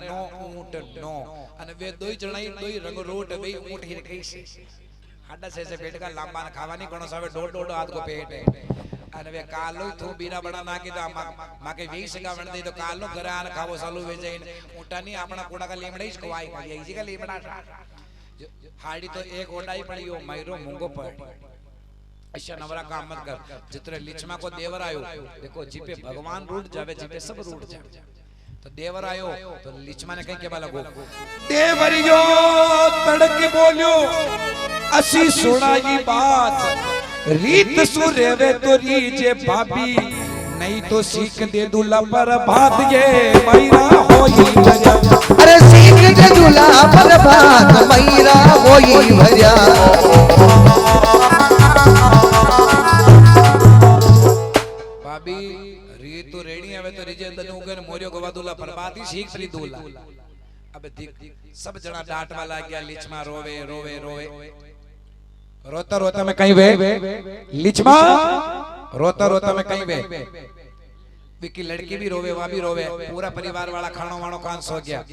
No ऊंट no अने वे दोई जणाई दोई रंग रोट वे ऊंट ही रखी से हाडा से पेट का लांबा खावानी कोणो सावे डोड डोड हाथ को पेट है अने वे कालो थू बीरा बड़ा नाकी तो माके 20 का वण दे तो कालो घरे आन खावो सालू वे जइन ऊंटानी अपना कोड़ा का लीमड़े ही खवाई खाई इसी का लीमड़ा हाड़ी तो एक ओडाई पड़ी ओ मैरो मुंगो पड़ ऐसा नवरा काम मत कर जितने लिचमा को देवर आयो देखो जीपे भगवान रूठ जावे जीपे सब रूठ जावे तो देवर आयो तो लिचमा ने कहीं के बाला गो देवरियो तड़के बोलियो असी सुनाई बात रीत सुरेवे तो रीजे भाभी नहीं तो सीख दे दूल्हा पर भात ये मैरा होई भरिया अरे सीख दे दूल्हा पर भात मैरा होई भरिया भाभी री तो रेडी आवे तो रीजे दनु गन मोरियो गवा दूल्हा पर भात ही सीख ली दूल्हा अबे देख सब जना डांट वाला गया लिचमा रोवे रोवे रोवे रोता रोता में कहीं वे लिचमा रोता रोता में कहीं वे विकी लड़की भी रोवे वहां भी रोवे पूरा परिवार वाला खानो वानो कान सो गया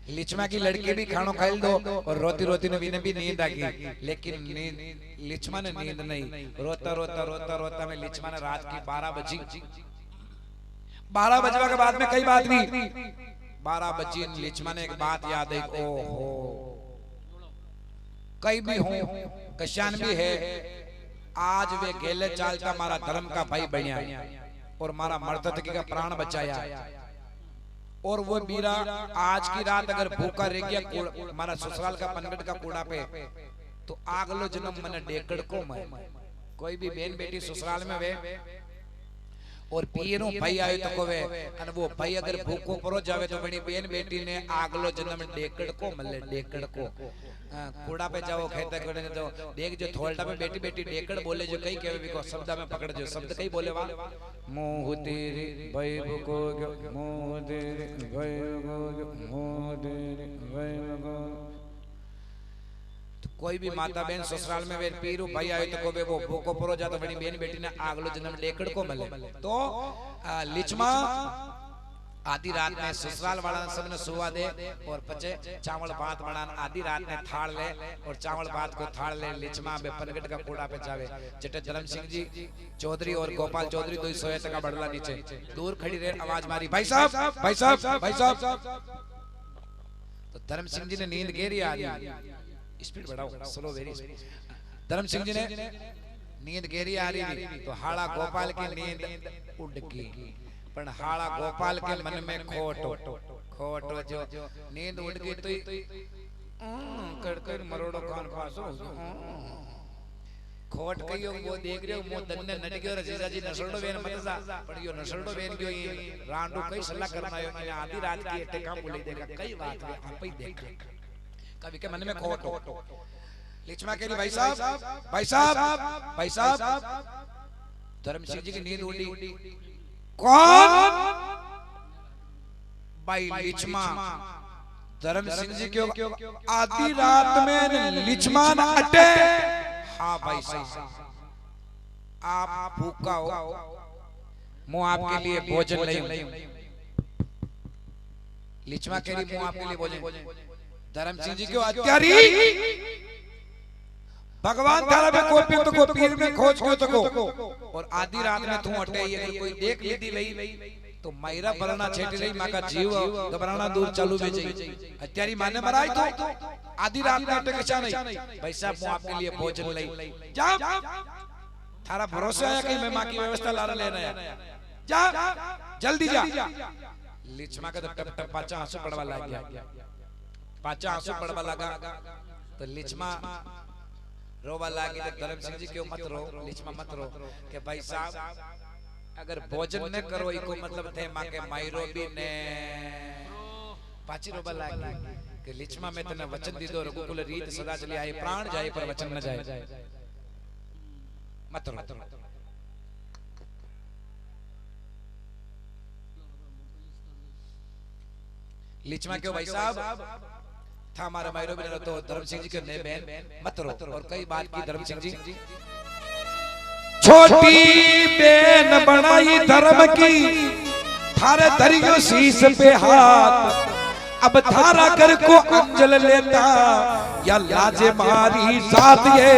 लिचमा की लड़की भी खानो खाइल दो और रोती रोती ने भी नींद आ गई लेकिन लिचमा ने नींद नहीं रोता रोता रोता रोता में लिचमा ने रात की 12 बजी 12 बजवा के बाद में कई बात नहीं 12 बजी लिचमा ने एक बात याद आई ओहो कई भी हूं कशान भी है आज वे गेले चालता मारा धर्म का भाई बनिया और मारा मर्दतकी का प्राण बचाया और वो बीरा आज की रात अगर भूखा रह गया मारा ससुराल का पनगट का कूड़ा पे तो आगलो जन्म मने डेकड़ को मैं कोई भी बहन बेटी ससुराल में वे और पीरो भाई आयो तो को वे अन वो भाई अगर भूखो परो जावे तो बड़ी बहन बेटी ने आगलो जन्म डेकड़ को मले डेकड़ को कूड़ा पे जाओ खेत करने तो देख जो थोलटा पे बेटी बेटी डेकड़ बोले जो कई कहवे भी को शब्द में पकड़ जो शब्द कई बोले वा मोह तेरे भाई को मोह तेरे भाई को मोह तेरे भाई को तो कोई भी माता बहन ससुराल में वे पीरू भाई आयो तो को वे वो भूखो परो जा तो बड़ी बहन बेटी ने आगलो जन्म डेकड़ को मले तो लिचमा आधी रात में ससुराल वाला सबने सुवा दे और पचे चावल भात बनान आधी रात में थाल ले और चावल भात को थाल ले लिचमा बे पनगट का कूड़ा पे जावे जटे धर्म सिंह जी चौधरी और गोपाल चौधरी दो सोए का बड़ला नीचे दूर खड़ी रहे आवाज मारी भाई साहब भाई साहब भाई साहब तो धर्म सिंह जी ने नींद घेरी आ रही स्पीड बढ़ाओ स्लो वेरी धर्म सिंह जी ने नींद घेरी आ रही तो हाड़ा गोपाल की नींद उड़ गई पण हाड़ा गोपाल के मन में खोट जो नींद उड़ गई तो कड़कड़ मरोड़ो कान पासो खोट कहियो वो देख रहे हो मो दन्ने नट गयो रे जीजा जी नसड़ो बेन मत जा पण यो नसड़ो बेन गयो ये रांडो कई सलाह करना यो इन आधी रात की एटे काम बोली देखा कई बात है आप ही देख कभी के मन में खोट लिचमा के भाई साहब भाई साहब भाई साहब धर्म सिंह जी की नींद उड़ी कौन भाई लिचमा धर्म सिंह जी क्यों आधी रात में लिचमा न अटे हाँ भाई साहब आप भूखा हो मैं आपके लिए भोजन नहीं लिचमा के लिए मैं आपके लिए भोजन धर्म सिंह जी क्यों अत्यारी भगवान थारा में कोई तो को पीर में खोज क्यों तो को और आधी रात में तू अटे अगर कोई देख लीदी लई तो मैरा बरना छेटी लई मां का जीव घबराना दूर चालू में जाई अत्यारी माने मराई तो आधी रात में अटे कछा नहीं भाई साहब मैं आपके लिए भोजन लई जा थारा भरोसा है कि मैं मां की व्यवस्था ला लेना है जा जल्दी जा लिचमा का तो टप टप पाचा आंसू पड़वा लग गया पाचा आंसू पड़वा लगा तो लिचमा रोवा लागी तो धर्म सिंह जी क्यों मत रो लिचमा मत रो के भाई साहब अगर भोजन न करो इको मतलब थे मां के मायरो भी ने पाची रोवा लागी के लिचमा में तने वचन दीदो रघुकुल रीत सदा चली आए प्राण जाए पर वचन न जाए मत रो लिचमा क्यों भाई साहब था हमारा मायरो भी तो धर्म सिंह जी के नए बहन मत रो और कई बात की धर्म सिंह जी छोटी बहन बनाई धर्म की थारे धरियो शीश पे हाथ अब थारा कर को अंजल लेता या लाजे मारी जात ये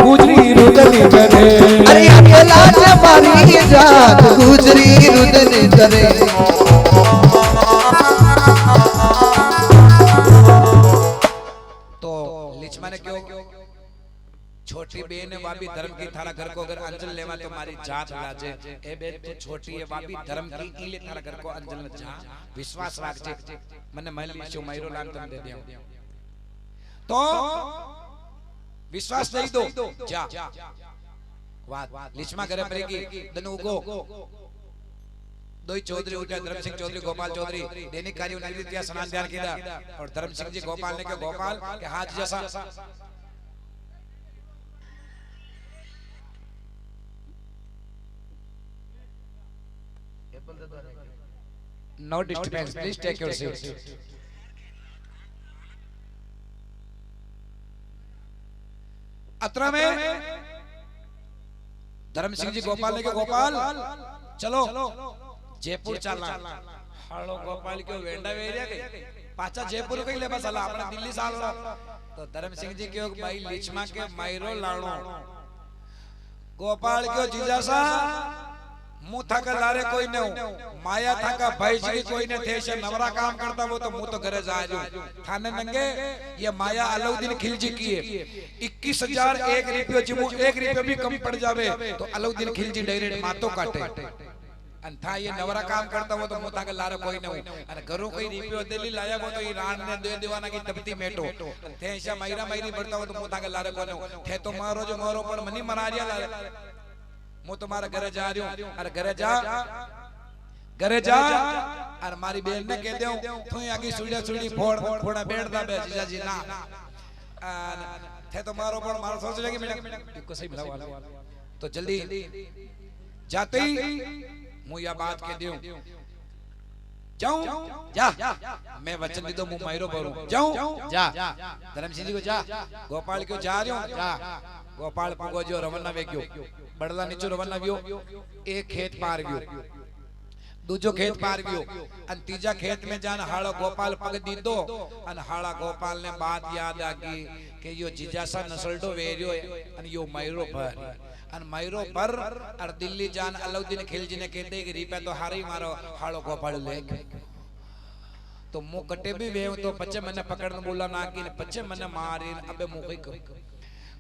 गुजरी रुदन करे अरे ये लाज मारी जात गुजरी रुदन करे तो लिचमा ने क्यों छोटी बेन है वाबी धर्म की थारा घर को अगर अंजल लेवा तो मारी जात लाजे ए बेन तो छोटी है वाबी धर्म की इले थारा घर को अंजल न जा विश्वास राखजे मने महली छो मायरो लान तुम दे दियो तो विश्वास दई दो जा वात लिचमा करे परेगी दनु उगो दोई चौधरी उठा धर्म सिंह चौधरी गोपाल चौधरी दैनिक कार्य नगरी त्या स्नान ध्यान किया और धर्म सिंह जी गोपाल ने के गोपाल के हाथ जैसा No disturbance, please take your seat. अत्रा में धर्म सिंह जी गोपाल ने के गोपाल चलो जयपुर चलना हालो गोपाल क्यों वेंडा वेरिया के पाचा जयपुर कहीं ले बस अला अपने दिल्ली साल तो धर्म सिंह जी क्यों भाई लिचमा के मायरो लाणो गोपाल क्यों जीजा सा मुंह था का लारे कोई न हो माया था का भाई जी कोई न थे से नवरा काम करता वो तो मुंह तो घरे जा जो थाने नंगे ये माया अलाउद्दीन खिलजी की है 21,000 एक रुपया जिमो 1 रुपया भी कम पड़ जावे तो अलाउद्दीन खिलजी डायरेक्ट मातो काटे अन था ये नवरा काम करता वो तो मुंह था का लारे कोई न हो अन घरों कोई रुपया दिल्ली लाया वो तो ये रान ने दे दीवाना की तपती मेटो थे ऐसा मायरा मायरी बढ़ता वो तो मुंह था का लारे कोई न हो थे तो मारो जो मारो पर मनी मनारिया लारे मु तुम्हारा घरे जा रही हूं अरे घरे जा अरे मारी बहन ने कह देऊं तू आगे सुड़िया सुड़ी फोड़ा बैठदा बे जीजा जी ना थे तो मारो पर मारो सोच लेगी मैंने को सही मिला वाला तो जल्दी जाते ही मु या बात कह दूं जाऊं जा मैं वचन दे दो मु मायरो भरू जाऊं जा धर्म सिंह जी को जा गोपाल क्यों जा रही हूं जा गोपाल पुगो जो रवन्ना वेग्यो बड़ला नीचो रवन्ना व्यो एक खेत पार गयो दूजो खेत पार गयो अन तीजा खेत में जान हाड़ो गोपाल पग दीदो अन हाड़ा गोपाल ने बात याद आ गई कि यो जिजासा नसलडो वेरियो अन यो मायरो पर अन मायरो पर और दिल्ली जान अलाउद्दीन खिलजी ने कह दे कि रिपा तो हारी मारो हाड़ो गोपाल ले तो मु कटे भी वेव तो पचे मने पकड़न बोला ना कि पचे मने मारी अबे मु कई कर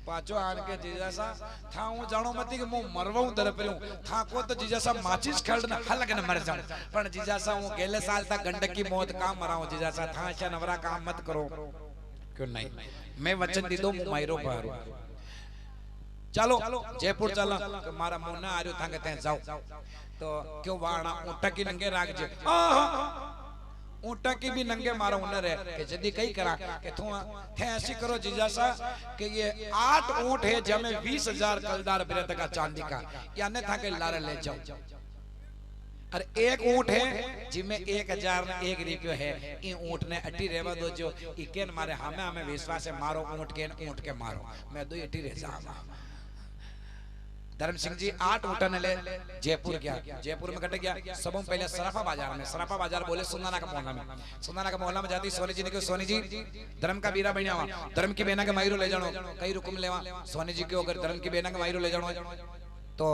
पाचो आन के जीजासा था हूं जानो मती कि मु मरवाऊं दर परऊ था को तो जीजासा माचिस खड़न हलक न मर जाऊं पण जीजासा हूं गेले साल तक गंडक की मौत का मराऊं जीजासा था अच्छा नवरा काम मत करो क्यों नहीं मैं वचन दी दो मायरो पारू चलो जयपुर चला तो मारा मुंह ना आरियो था के ते जाओ तो क्यों वाणा ऊंट की नंगे राख जे ऊंटा की भी नंगे मारो हुनर है कि जदी कई करा कि तू थे ऐसी करो जिजासा कि ये 8 ऊंट है जमे 20,000 कलदार बिरत का चांदी का याने था के लारे ले जाओ और एक ऊंट है जिसमें 1,000 ने 1 रुपया है इन ऊंट ने अटी रेवा दो जो इकेन मारे हमें विश्वास है मारो ऊंट के मारो मैं दो अटी रह जाऊंगा धर्म सिंह जी 8 ऊँटन ले जयपुर गया जयपुर में कट गया सबों पहले सराफा बाजार बोले सुंदाना का मोहल्ला में जाती सोनी जी ने कहा सोनी जी धर्म का बीरा बनिया धर्म की बेना के मायरो ले जानो कई रुकम लेवा सोनी जी क्यों अगर धर्म की बेना के मायरो ले जानो तो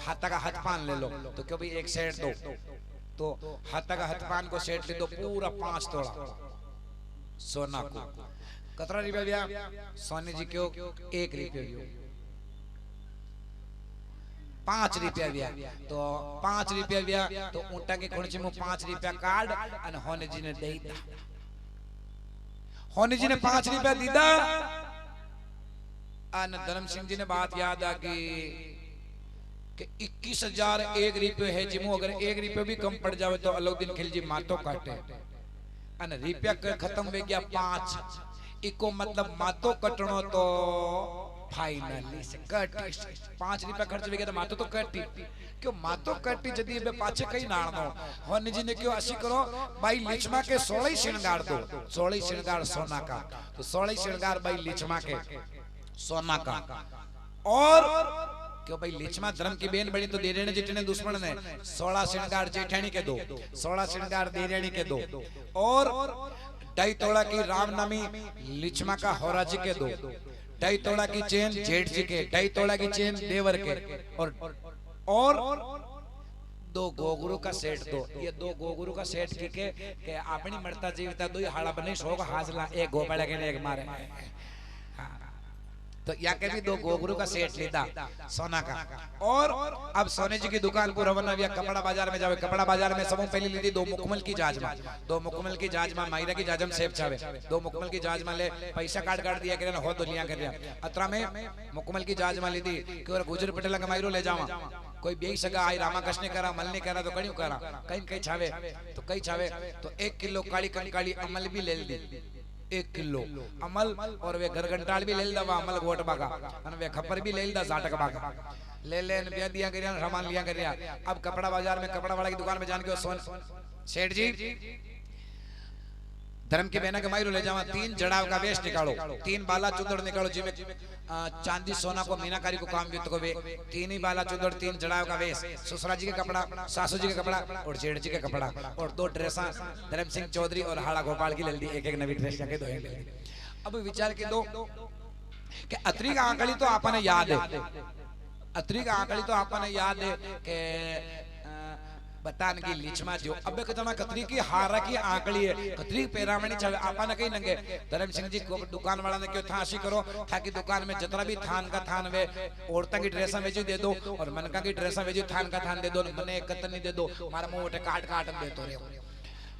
हाथा का हाथ पान ले लो तो क्यों भाई एक सेट दो तो हाथा का हाथ पान को सेट ले दो पूरा 5 तोला सोना को कतरा रुपया सोनी जी क्यों 1 रुपया 5 रुपया दिया तो 5 रुपया दिया तो ऊंटा के खुणची में 5 रुपया कार्ड अन होने जी ने दे दा होने जी ने 5 रुपया दीदा अन धर्म सिंह जी ने बात याद आ गई कि 21,000 1 रुपया है जिमो अगर 1 रुपया भी कम पड़ जावे तो अलाउद्दीन खिलजी मातो काटे अन रुपया खत्म हो गया 5 इको मतलब मातो कटनो तो फाइनली से कटी 5 रुपया खर्च हो गया तो मातो तो कटी क्यों मातो कटी जदी बे पाछे कई नाण दो होने जी ने क्यों असी करो भाई लिचमा के 16 श्रृंगार दो 16 श्रृंगार सोना का तो 16 श्रृंगार भाई लिचमा के सोना का और क्यों भाई लिचमा धर्म की बेन बड़ी तो देरेणी जेठने दुश्मन ने 16 श्रृंगार जेठानी के दो, 16 श्रृंगार देरेणी के दो, और 2.5 तोला की रामनामी लिचमा का होरा जी के दो, 2.5 तोला की चेन जेठ जी के, 2.5 तोला की चेन देवर के, और 2 गोगुरु का सेट दो। ये 2 गोगुरु का सेट के अपनी मरता जीविता 2 हाड़ा बने शोक हाजला, एक गोपाला के एक मारे। तो या के भी 2 गोगुरु का सेट लेता सोना का। और अब सोने जी की दुकान को रवाना हुआ, कपड़ा बाजार में जावे। कपड़ा बाजार में सबों पहले लीधी 2 मुकमल की जाजमा, 2 मुकमल की जाजमा मायरा की जाजम सेब चावे, 2 मुकमल की जाजमा ले पैसा काट दिया करे हो तो लिया कर अतरा में मुकमल की जाजमा लीधी कि और गुजर पटेला का मायरो ले जावा। कोई बेई सगा आई रामा कृष्ण करा मल नहीं करा तो कड़ियों करा कहीं कहीं छावे तो कहीं छावे तो 1 किलो काली कंकाली अमल भी ले ली, 1 किलो अमल, और वे घरघंटाल भी ले लीदा वा अमल गोट बागा, और वे खपर भी ले लीदा जाटक बागा ले लेन ब्याह दिया करिया सामान लिया करिया। अब कपड़ा बाजार में कपड़ा वाला की दुकान में जान के सोन सेठ जी धर्म के बहना के मायरो ले जावा, 3 जड़ाव का वेश निकालो, 3 बाला चुंदड़ निकालो जिमे चांदी सोना को मीनाकारी को काम व्यक्त को वे 3 ही बाला चुंदड़ 3 जड़ाव का वेश, ससुरा जी के कपड़ा, सासू जी के कपड़ा और जेठ जी के कपड़ा, और 2 ड्रेसा धर्म सिंह चौधरी और हाड़ा गोपाल की ले ली, एक नवी ड्रेस जाके 2 ले ली। अब विचार के दो कि अतरी का आंकड़ी तो आपने याद है, अतरी का आंकड़ी तो आपने याद है कि बतान की लिचमा जो अब कितना कतरी की हारा की आंकड़ी है, कतरी पेरामणी चाहे आपा न कहीं नंगे। धर्म सिंह जी को दुकान वाला ने क्यों थाशी करो ताकि दुकान में जितना भी थान का थान वे औरतों की ड्रेसा वेजी दे दो और मनका की ड्रेसा वेजी थान का थान दे दो, मने कतनी दे दो, मारा मुंह उठे काट काट दे तो रे।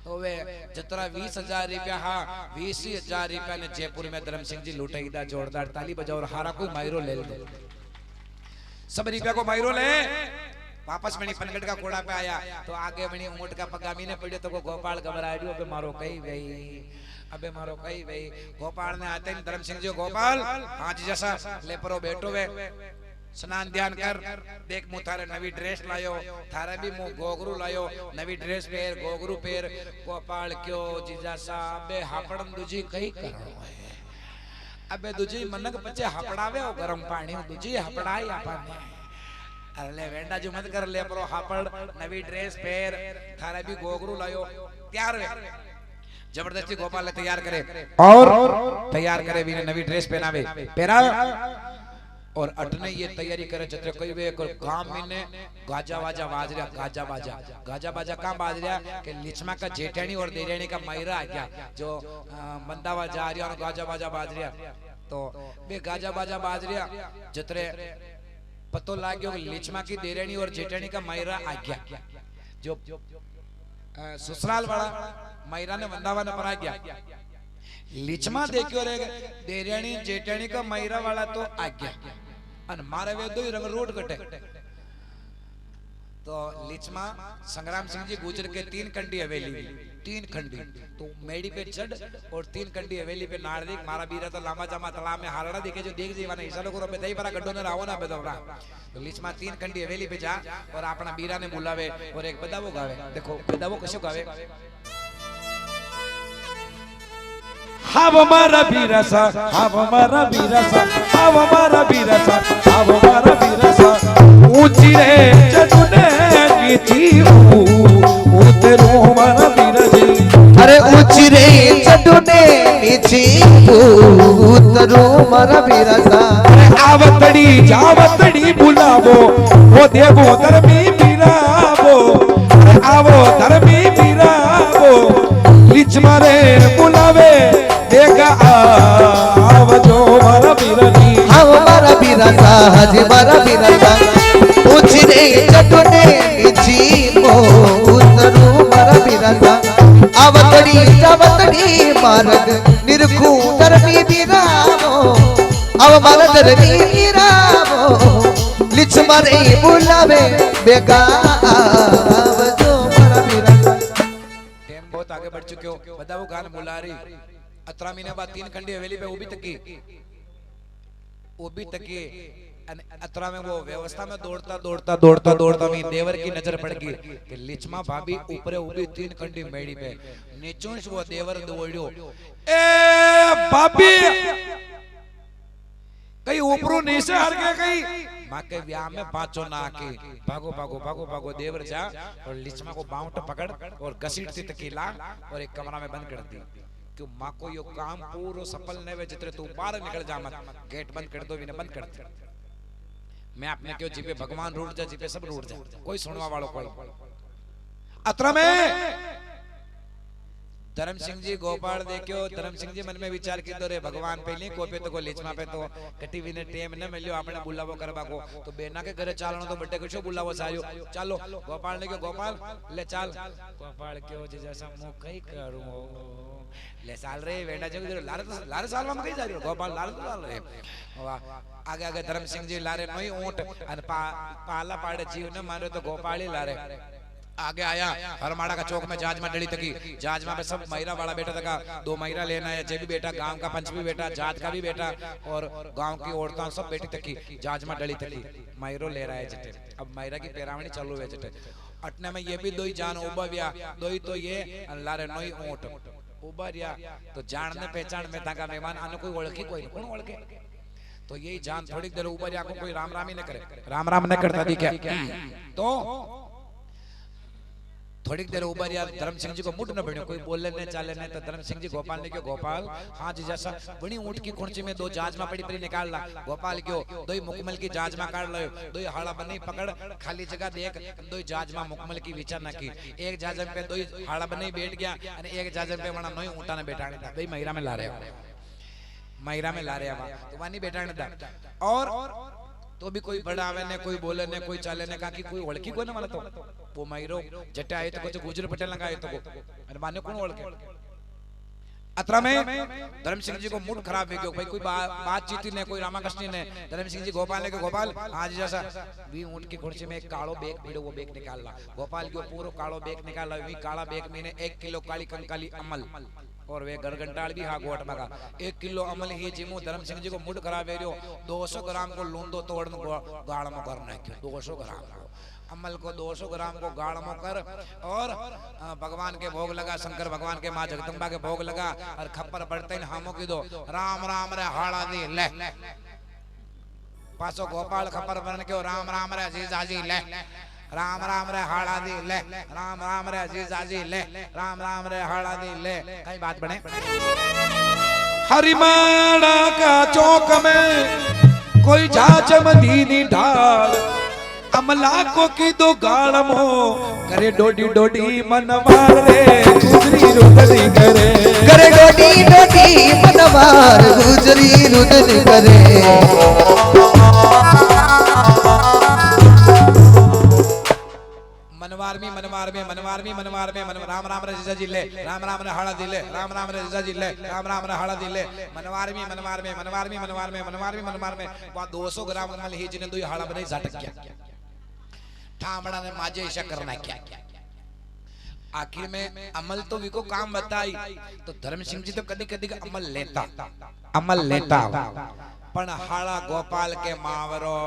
तो वे जितना 20,000 रुपया, हाँ 20,000 रुपया ने जयपुर में धर्म सिंह जी लुटाई दा, जोरदार ताली बजाओ और हारा को मायरो ले लो, सब रुपया को मायरो ले। वापस बनी पनगढ़ का कोड़ा पे आया तो आगे बनी ऊंट का पगा मीने पड़े तो को गोपाल घबराया जो अबे मारो कहीं भाई, अबे मारो कहीं भाई। गोपाल ने आते ही धर्म सिंह जी गोपाल आज जैसा ले परो बैठो वे स्नान ध्यान कर, देख मुँह थारे नवी ड्रेस लायो, थारे भी मुँह गोगरू लायो, नवी ड्रेस पेर गोगरू पेर। गोपाल क्यों जीजा सा अबे हापड़न दूजी कहीं करो है, अबे दूजी मनक बच्चे हपड़ावे हो गरम पानी दूजी हपड़ाई आपने। अरे वेंडा जो मत कर ले परो हापड़ नवी ड्रेस पेर, थारा भी गोगरू लायो तैयार वे। जबरदस्ती गोपाल ने तैयार करे और तैयार करे भी नवी ड्रेस पहनावे पेरा और अटने ये तैयारी करे चत्र कोई वे काम में ने गाजा बाजा बाज रहा, गाजा बाजा काम बाज रहा कि लिचमा का जेठानी और देरानी का मायरा आ गया जो बंदावा जा रहा और गाजा बाजा बाज रहा। तो बे गाजा बाजा बाज रहा जतरे पतो लाग्यो लिचमा की देरानी और जेठानी का मायरा आ गया, जो ससुराल वाला मायरा ने वंदावा न पर आ गया। लिचमा देखियो रे देरानी जेठानी का मायरा वाला तो आ गया और मारे वे 2 रंग रोड कटे। तो लिचमा संग्राम सिंह जी गुजर के 3 खंडी हवेली, 3 खंडी तो मेड़ी पे चढ़ और 3 खंडी हवेली पे नाड़ देख मारा बीरा तो लामा जामा तालाब में हारड़ा देखे जो देख जीवा नहीं इशारो करो बेदई बरा गड्ढो ने रावो ना बेदवरा। तो लिचमा 3 खंडी हवेली पे जा और अपना बीरा ने बुलावे और एक बदावो गावे। देखो बदावो कशो गावे, हाव मारा बीरसा, हाव मारा बीरसा, हाव मारा बीरसा, हाव मारा बीरसा, ऊंची रे चटने नीची उतरो मारा बीरजी। अरे ऊंची रे चटने नीची उतरो मारा बीरसा। आवतड़ी जावतड़ी बुलावो वो देवो धर्मी बीरावो, आवो धर्मी बीरावो लिचमा रे बुलावे देखा आवजो मारा बीरजी। हाव मारा बीरसा, हाजी मारा बीरसा, ऊंची रे चटने नीची उतरो मारा बीरसा। आवतड़ी जावतड़ी मार्ग निरखू धर्मी बीरावो, अब मारा धर्मी बीरावो लिचमा रे बुलावे बेगा आवजो मारा बीरसा। टाइम बहुत आगे बढ़ चुके हो, बताओ गान बुला रही 18 महीने बाद 3 खंडी हवेली पे वो भी तकी 18 में वो व्यवस्था में दौड़ता में देवर की नजर पड़ गई कि लिचमा भाभी ऊपरे उभी 3 खंडी मेड़ी पे नीचों से वो देवर दौड़ियो ए भाभी कहीं ऊपरों नीचे हट गए कहीं माँ के ब्याह में पांचों ना आके भागो भागो भागो भागो देवर जा और लिचमा को बाउंट पकड़ और घसीटती तकीला और एक कमरा में बंद कर दी। क्यों माँ को यो काम पूरा सफल नहीं हुए जितने तू बाहर निकल जा मत, गेट बंद कर दो, बंद कर दे। मैं अपने क्यों जीपे भगवान रूठ जा, जीपे सब रूठ जा, कोई सुनवा वालों कोई अत्र में धर्म सिंह जी गोपाल देखियो। धर्म सिंह जी मन में विचार की दो रे भगवान पहले कोपे तो को लिचमा पे तो कटी भी ने टेम न मिलियो आपने बुलावो करवा को तो बेना के घरे चालनो तो बड्डे कुछ बुलावो सायो चलो गोपाल ने क्यों गोपाल ले चाल गोपाल क्यों जे जैसा मु कई करूं ले साल रे बेटा जो लारे साल में कई जा रही गोपाल लारे तो लाल रे वाह आगे आगे धर्म सिंह जी लारे नई ऊंट अन पाला पाड़े जीव ने मारे तो गोपाल ही लारे आगे आया। हरमाड़ा का चौक में जहाज में डली तकी, जहाज में सब महिरा वाला बेटा तका, 2 महिरा लेना है, जे भी बेटा गांव का पंच भी बेटा, जहाज का भी बेटा और गांव की औरतें सब बेटी तकी जहाज में डली तकी महिरो ले रहा है जटे। अब महिरा की पेरावणी चालू है जटे। अटने में ये भी दो ही जान उबरिया, दो ही तो ये लारे नई ऊंट उबरिया तो जानने पहचान में था का मेहमान आने कोई ओळखी कोई कौन ओळखे तो यही जान थोड़ी देर उबरिया को कोई राम राम ही न करे, राम राम न करता दी क्या तो थोड़ी देर ऊपर यार धर्म सिंह जी को मुठ न बनो, कोई बोले नहीं चाले नहीं तो धर्म सिंह जी गोपाल ने क्यों गोपाल हाँ जी जैसा बड़ी ऊँट की खुर्ची में 2 जहाज में पड़ी पड़ी निकाल ला गोपाल क्यों 2 मुकमल की जहाज में काट लो 2 हाड़ा बनी पकड़ खाली जगह देख 2 जहाज में मुकमल की विचार न की एक जहाज पे 2 हाड़ा बनी बैठ गया और एक जहाज पे वहां 9 ऊँटा ने बैठाने था भाई महिरा में ला रहे महिरा में ला रहे तो वहां नहीं बैठाने था और तो भी कोई बड़ा आवे ने कोई बोले ने कोई चाले ने कहा कि कोई ओळखी को ना मला तो वो महिरो जटे आए तो कुछ गुजर पटेल लगाए तो अरे माने कौन ओळखे अत्रा में धर्म सिंह जी को मूड खराब हो गयो भाई कोई बातचीत ने कोई रामाकृष्ण ने धर्म सिंह जी गोपाल ने के गोपाल आज जैसा भी ऊंट की खुर्ची में एक कालो बैग पीड़ो वो बैग निकाल ला गोपाल को पूरा कालो बैग निकाल ला वी काला बैग में 1 किलो काली कंकाली अमल और वे गड़गंटाल भी हा गोट मगा 1 किलो अमल ही जिमो धर्म सिंह जी को मूड खराब है 200 ग्राम को लूंदो तोड़ गाड़ में करना है 200 ग्राम अमल को 200 ग्राम को गाड़ में कर और भगवान के भोग लगा शंकर भगवान के माँ जगदम्बा के भोग लगा और खप्पर बढ़ते हामो की दो राम राम रे हाड़ा दी ले पासो गोपाल खप्पर बन के राम राम रे जीजाजी ले राम राम रे हाड़ा दी ले राम राम रे जीजाजी ले राम राम रे हाड़ा दी ले कई बात बने हरिमाड़ा का चौक में कोई जाच मदीनी ढाल अमला को की दो गाड़मो करे डोडी डोडी मनवार रे गुजरी रुदरी करे करे डोडी डोडी मनवार गुजरी रुदरी करे मनवार में राम राम रे जीजा जी ले राम राम रे हाड़ा दी ले राम राम रे जीजा जी ले राम राम रे हाड़ा दी ले मनवार में वा 200 ग्राम अमल ही जिने 2 हाड़ा बने झटक गया ठामड़ा ने माजे ऐसा करना क्या आखिर में अमल तो विको काम बताई तो धर्म सिंह जी तो कदी कदी का अमल लेता पण हाड़ा गोपाल के मावरो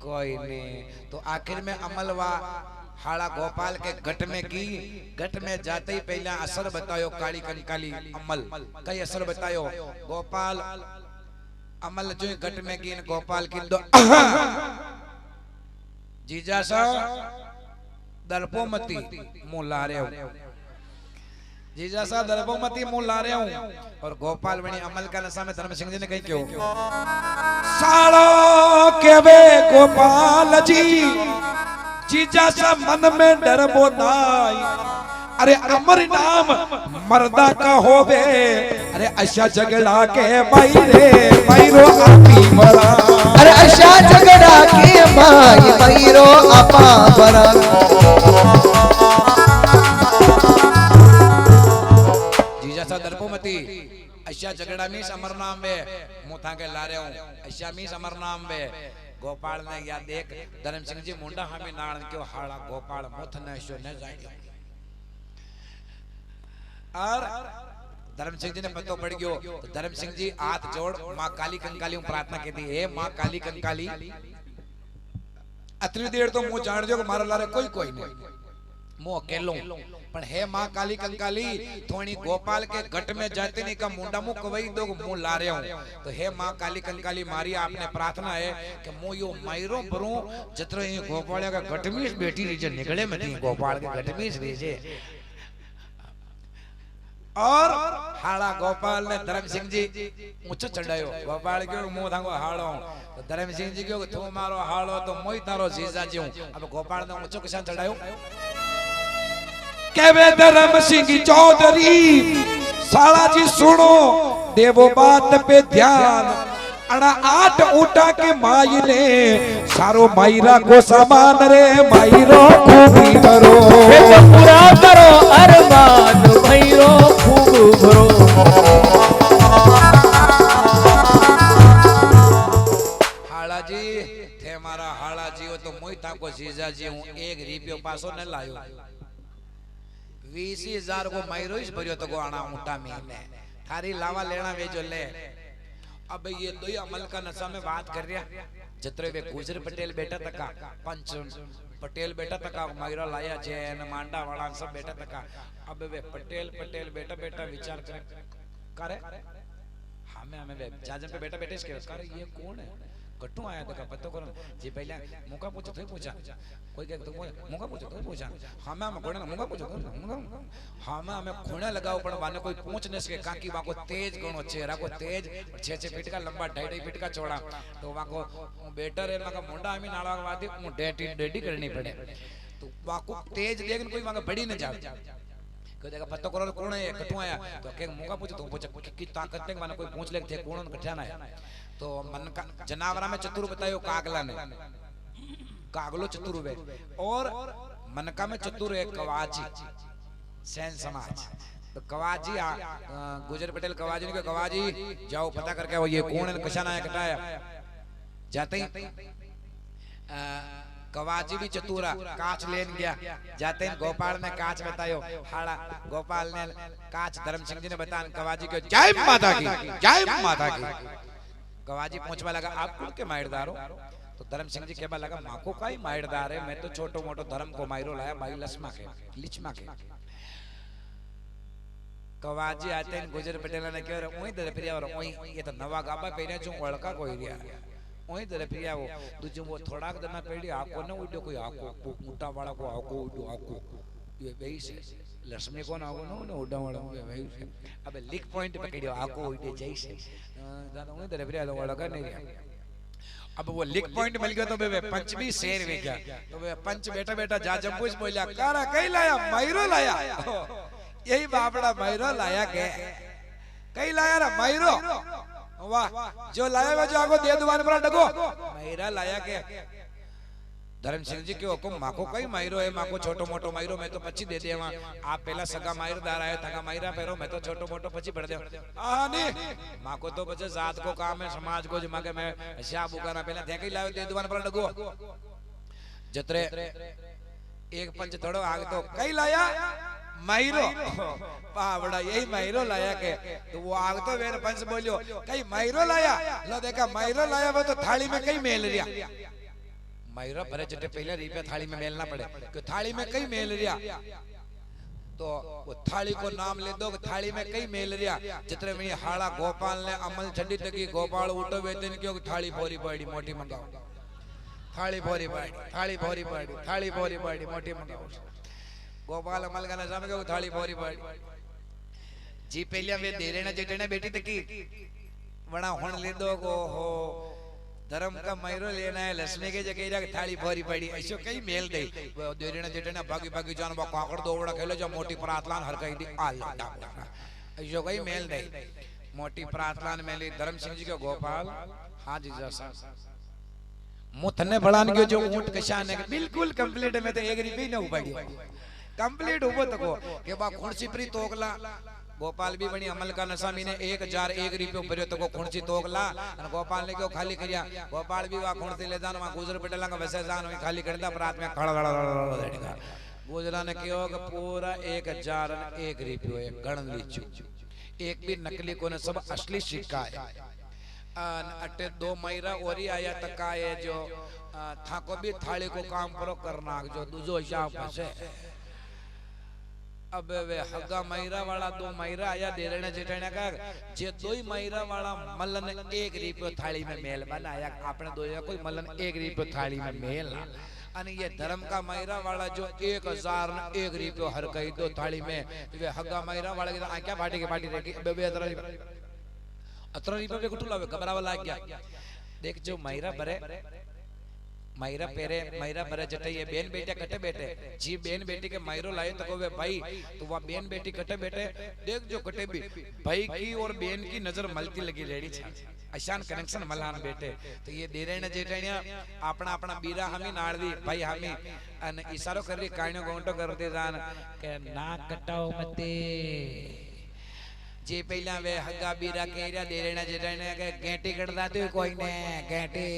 कोई नहीं तो आखिर में अमलवा हाड़ा गोपाल के घट में जाते ही पहला असर बतायो काली कंकाली अमल कई असर बतायो गोपाल अमल जो घट में की गोपाल की दो जीजा सा दर्पोमती मुंह ला रहे हो जीजा सा दर्पोमती मुंह ला रहे हूं और गोपाल बनी अमल का नशा में धर्म सिंह जी ने कही क्यों सालो के वे गोपाल जी जीजा सा मन में डर बोनाई अरे अमर नाम मर्दा का होवे अरे अच्छा झगड़ा के मायरो आपी मरा अरे अच्छा झगड़ा के मायरो आपा मरा जीजा सा दर्पोमती अच्छा झगड़ा मीस अमर नाम में मुथा के ला रहे हूं अच्छा मीस अमर नाम में गोपाल ने या देख धर्म सिंह जी मुंडा हमें नाण क्यों हाड़ा गोपाल मुथ न शो न जाए और धर्म सिंह जी ने पतो पड़ गयो तो धर्म सिंह जी हाथ जोड़ मां काली कंकाली प्रार्थना की थी हे मां काली कंकाली अतनी देर तो मुंह जान जो मारा लारे कोई नहीं मुंह अकेलो पण हे मां काली कंकाली थोड़ी गोपाल के घट में जाते नहीं का मुंडा मुंह कवई दो मुंह ला रहे हूं। तो हे मां काली कंकाली मारी आपने प्रार्थना है कि मु यो मायरो भरूं जतरो ये गोपाल का घट में बेटी रही निकले मती गोपाल के घट में रही जे। और हाड़ा गोपाल ने धर्म सिंह जी ऊंचो चढ़ायो। गोपाल क्यों मुंह थांगो हाड़ो तो धर्म सिंह जी क्यों तू मारो हाड़ो तो मोई तारो जीजा जी हूं। अब गोपाल ने ऊंचो किसान चढ़ायो कहवे धर्म सिंह चौधरी साला जी सुनो देवो बात पे ध्यान अड़ा 8 ऊटा के माई ने सारो मायरा को सामान रे मायरो खूबी करो पूरा करो अरमान मायरो खूब भरो। हाड़ा जी थे मारा हाड़ा जी हो तो मोई ताको जीजा जी हूं 1 रुपयो पासो न लायो 20,000 को मायरो ही भरियो तो को आना ऊंटा महीने थारी लावा लेना वेजो ले। अब ये दो ही अमल का नशा में बात कर रहा जतरे वे गुजर पटेल बेटा तका पंच पटेल बेटा तका मायरा लाया जैन मांडा वाला सब बेटा तका। अब वे पटेल पटेल बेटा बेटा विचार करे हमें वे जाजन पे बेटा बेटे इसके करे ये कौन है कट्टू आया तका पता करो जी पहले मुका पूछो तो पूछा कोई कहे तो मुका पूछो तो पूछा हमें कोने मुका पूछो तो हमें खूणे लगाओ पण बाने कोई पूछ न सके काकी वाको तेज गणो चेहरा को तेज 6-6 फीट का लंबा 2.5 फीट का चौड़ा तो वाको बेटर है माका मुंडा हमें नाला वादी मु डेडी करनी पड़े तो वाको तेज लेकिन कोई मांगे बड़ी न जावे कोई देखा पत्तो करो कौन है कट्टू आया तो के मुका पूछो तो पूछा की ताकत ने माने कोई पूछ ले थे कौन कठिया ना तो मन का जनावरा में चतुर बतायो कागला ने कागलो चतुर वे और मनका में चतुर है कवाजी सैन समाज। तो कवाजी गुजर पटेल कवाजी ने कवाजी जाओ पता करके वो ये कौन है कशाना है कटाया जाते ही कवाजी भी चतुरा कांच लेन गया जाते ही गोपाल ने कांच बतायो हाड़ा गोपाल ने कांच धर्म सिंह जी ने बताया कवाजी को जय माता की जय माता की। कवाजी पूछवा लगा आप कौन के मायरदार हो तो धर्म सिंह जी कहवा लगा माको काई मायरदार है मैं तो छोटो मोटो धर्म को मायरो लाया भाई लस्मा के लिचमा के। कवाजी आते हैं गुजर पटेल ने कह ओई दर प्रिया और ओई ये तो नवा गाबा पहने जो ओळका कोई रिया ओई दर प्रिया वो दूजो वो थोड़ा दना पेड़ी आको न उडो कोई आको मोटा वाला को आको उडो आको ये वही से लक्ष्मी को ना आको न उडा वाला वही से अबे लिक पॉइंट पकड़ियो आको उडे जैसे दादा ओई दर प्रिया तो ओळका नहीं रिया। अब वो लिक पॉइंट मिल गया तो वे पंच भी शेर वे गया तो वे पंच बेटा बेटा जा जम्बूज बोलिया कारा कई लाया मायरो लाया यही बाबड़ा मायरो लाया के कई लाया रा मायरो वाह जो लाया वे जो आगो दे दुकान पर डगो मायरा लाया के। धर्म सिंह जी के हुकुम माको कई मायरो है माको छोटो मोटो मायरो मैं तो पची दे देवा आप पहला सगा मायरदार आयो तगा मायरा पेरो मैं तो छोटो मोटो पची भर दे आनी माको तो बचे जात को काम है समाज को जमा के मैं शाह बुकाना पहला देखे लायो दे दुकान पर डगो जतरे एक पंच थोड़ो आगे तो कई लाया मायरो पावड़ा यही मायरो लाया के तो वो आग तो वेर पंच बोलियो कई मायरो लाया लो देखा मायरो लाया वो तो थाली में कई मेल रिया मायरा भरे जटे पहले रुपया थाली में मेलना पड़े कि थाली में कई मेल रिया तो वो थाली को नाम ले दो थाली में कई मेल रिया जितने में हाड़ा गोपाल ने अमल छड़ी तकी गोपाल उठो वेतन क्यों थाली भोरी पड़ी मोटी मंगाओ थाली भोरी पड़ी थाली भोरी पड़ी थाली भोरी पड़ी मोटी मंगाओ गोपाल अमल का नशा में क्यों थाली भोरी पड़ी जी पहले वे देरे ना जेटे ने बेटी तकी बड़ा हुन ले दो को हो धर्म का मायरो लेना है लसने के जगह थाली भरी पड़ी ऐसो कई मेल दे देरेना जेटेना भागी भागी जान बा काकड़ दोवड़ा खेलो जो मोटी प्रातलान हर कई दी आला ऐसो कई मेल दे मोटी प्रातलान मेली धर्म सिंह जी के गोपाल हां जी जैसा मुथने बड़ान के जो ऊंट कशान है बिल्कुल कंप्लीट में तो एक रुपया न उपाड़ी कंप्लीट हो तो को के बा खुर्सी प्री तोकला गोपाल भी बनी अमल का नशा मीने 1,001 रुपयो भरियो तो को खुणसी तोकला और गोपाल ने क्यों खाली करिया गोपाल भी वा खुणसी ले जान वा गुजर पटेला का वैसे जान में खाली करदा रात में खड़ देगा गुजरा ने क्यों कि पूरा 1,001 रुपयो है गण लीचू एक भी नकली कोने सब असली सिक्का है अटे 2 महीरा ओरी आया तका है जो थाको भी थाली को काम करो करना जो दूजो हिसाब से अब वे हगा मैरा वाला दो मैरा आया देरने जेठने का जे दो ही मैरा वाला मल्लन एक रुपयो थाली में मेल बनाया आपने दो या कोई मल्लन एक रुपयो थाली में मेल અને ये धर्म का मैरा वाला जो 1001 रुपयो हर कही दो थाली में वे हगा मैरा वाला की आ क्या पार्टी के पार्टी रहेगी बे 18 रुपये पे कुटू लावे घबरावा लाग गया देख जो मैरा भरे मैरा भरे जटे ये बेन बेटे कटे बेटे जी बेन बेटी के मैरो लाए तो कहे भाई तो वह बेन बेटी कटे बेटे देख जो कटे भी भाई की और बेन की नजर मलती लगी रेडी छा अशान कनेक्शन मलान बेटे तो ये देरेण जेठणिया अपना अपना बीरा हमी नाड़दी भाई हमी अन इशारो कर रही काइनो गोंटो करते जान के ना कटाओ मते जे पहला वे हगा बीरा केरिया देरेण जेठणिया के गेंटी कटदा तो कोई ने गेंटी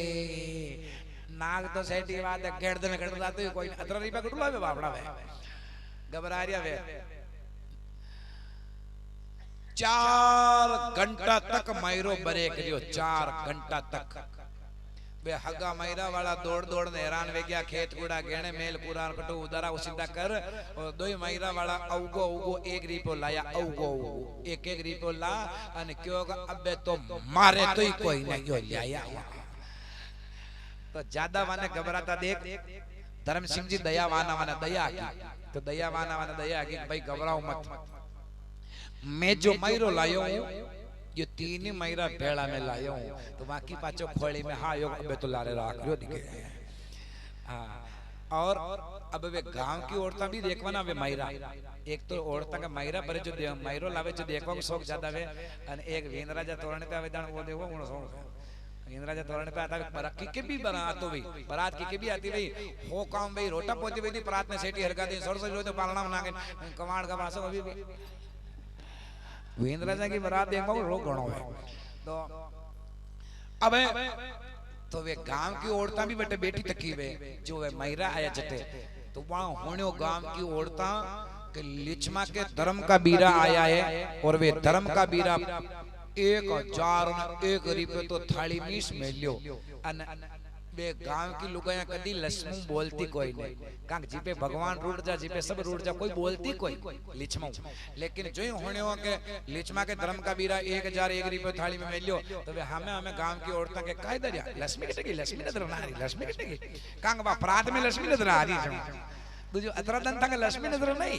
नाग तो सेठी बात है गेड़ में कटदा तो कोई 18 रुपया कटू लावे बापड़ा वे घबरा रिया वे 4 घंटा तक मैरो बरे करियो 4 घंटा तक बे हगा मैरा वाला दौड़ ने हैरान वे गया खेत कूड़ा गेणे मेल पूरा कटो उदारा सीधा कर और दो मैरा वाला औगो 1 रुपयो लाया औगो 1 रुपयो ला अने क्यों अबे तो मारे तो ही कोई नहीं लाया तो ज्यादा वाने घबराता देख धर्म सिंह जी दयावान दया की तो दयावान दया की भाई घबराओ मत मैं जो मैरो लायो ये 3 मैरा भेड़ा में लायो तो बाकी पाचो खोली में हाँ योग अबे तो लारे राख रियो दिखे हाँ और अब वे गांव की औरतां भी देखवाना वे मैरा एक तो औरतां का मैरा पर जो मैरो लावे जो देखवा को शौक ज्यादा वे और एक वेंदराजा तोरण पे आवेदन वो देखो उन शौक इंद्राजा तोरण पे आता बारात की भी बारात तो भाई बारात की भी आती भाई हो काम भाई रोटा पोती भाई बारात में सेठी हरका दी सरसों जो तो पालना बना के कमाड़ का पासो अभी इंद्राजा की बारात देखो रो गणो है तो अबे तो वे गांव की औरतां भी बटे बेटी तकी वे जो वे मैरा आया जटे तो वहां होने गांव की औरतां के लिचमा के धर्म का बीरा आया है और वे धर्म का बीरा 1001 रुपये तो थाली मीस में लियो बे गांव की लुगाया कदी लक्ष्मू बोलती कोई नहीं कांक जी पे भगवान रूठ जा जी पे सब रूठ जा कोई बोलती कोई लिचमो लेकिन जो होने हो के लिचमा के धर्म का बीरा 1001 रुपये थाली में लियो तो वे हमें गांव की औरतों के काय दरिया लक्ष्मी कटेगी लक्ष्मी नजर ना आ रही लक्ष्मी कटेगी कांक बा अपराध में लक्ष्मी नजर आ रही बुझो अतरादन तक लक्ष्मी नजर नहीं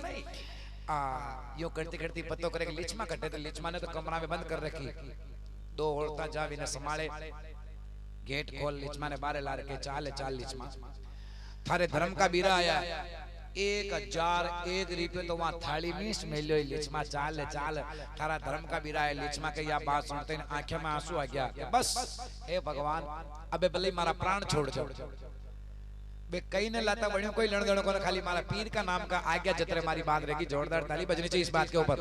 यो करती करती पत्तो करे लिचमा कटे तो लिचमा ने तो कमरा में बंद कर रखी 2 औरतां जावी ने संभाले गेट खोल लिचमा ने बारे ला रखे चाल लिचमा थारे धर्म का बीरा आया 1001 रुपये तो वहां थाली मीस मिलो लिचमा चाल थारा धर्म का बीरा है लिचमा के या बात सुनते आंखें में आंसू आ गया बस हे भगवान अबे भले मारा प्राण छोड़ दो बे कई ने लाता बढ़ियो कोई लड़ दड़ो को खाली मारा पीर का नाम का आज्ञा जतरे मारी बात रहेगी जोरदार ताली बजनी चाहिए इस बात के ऊपर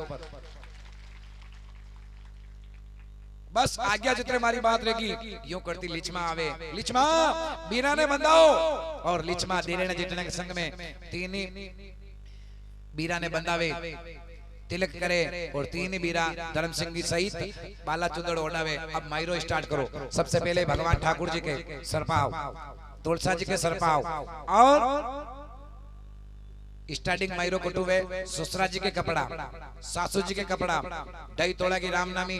बस आज्ञा जतरे मारी बात रहेगी यूं करती लिचमा आवे लिचमा बीरा ने बंधाओ और लिचमा देरे ने जितने के संग में 3 बीरा ने बंधावे तिलक करे और 3 बीरा धर्म सिंह जी सहित बाला चुंदड़ ओढ़ावे अब मायरो स्टार्ट करो सबसे पहले भगवान ठाकुर जी के सरपाव तुलसा जी के सरपाव और स्टार्टिंग मायरो कुटुवे ससुरा जी के कपड़ा सासू जी के कपड़ा 2 तोला की रामनामी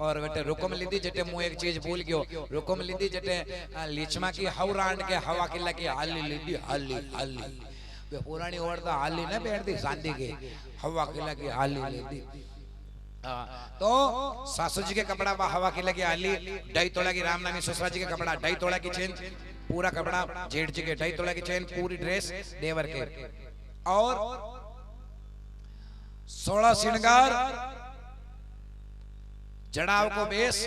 और बेटे रुकम लीधी जटे मु एक चीज भूल गयो रुकम लीधी जटे लिचमा की हवरांड के हवा किला की हाली लीधी हाली वे पुरानी औरत हाली न बैठती शांति के हवा किला की हाली लीधी तो सासू जी के कपड़ा व हवा किला की हाली 2 तोला की रामनामी ससुरा जी के कपड़ा 2 तोला की चेन पूरा कपड़ा जेठ जी के 2 तोला की चेन पूरी ड्रेस देवर के और 16 श्रृंगार जड़ाव को बेस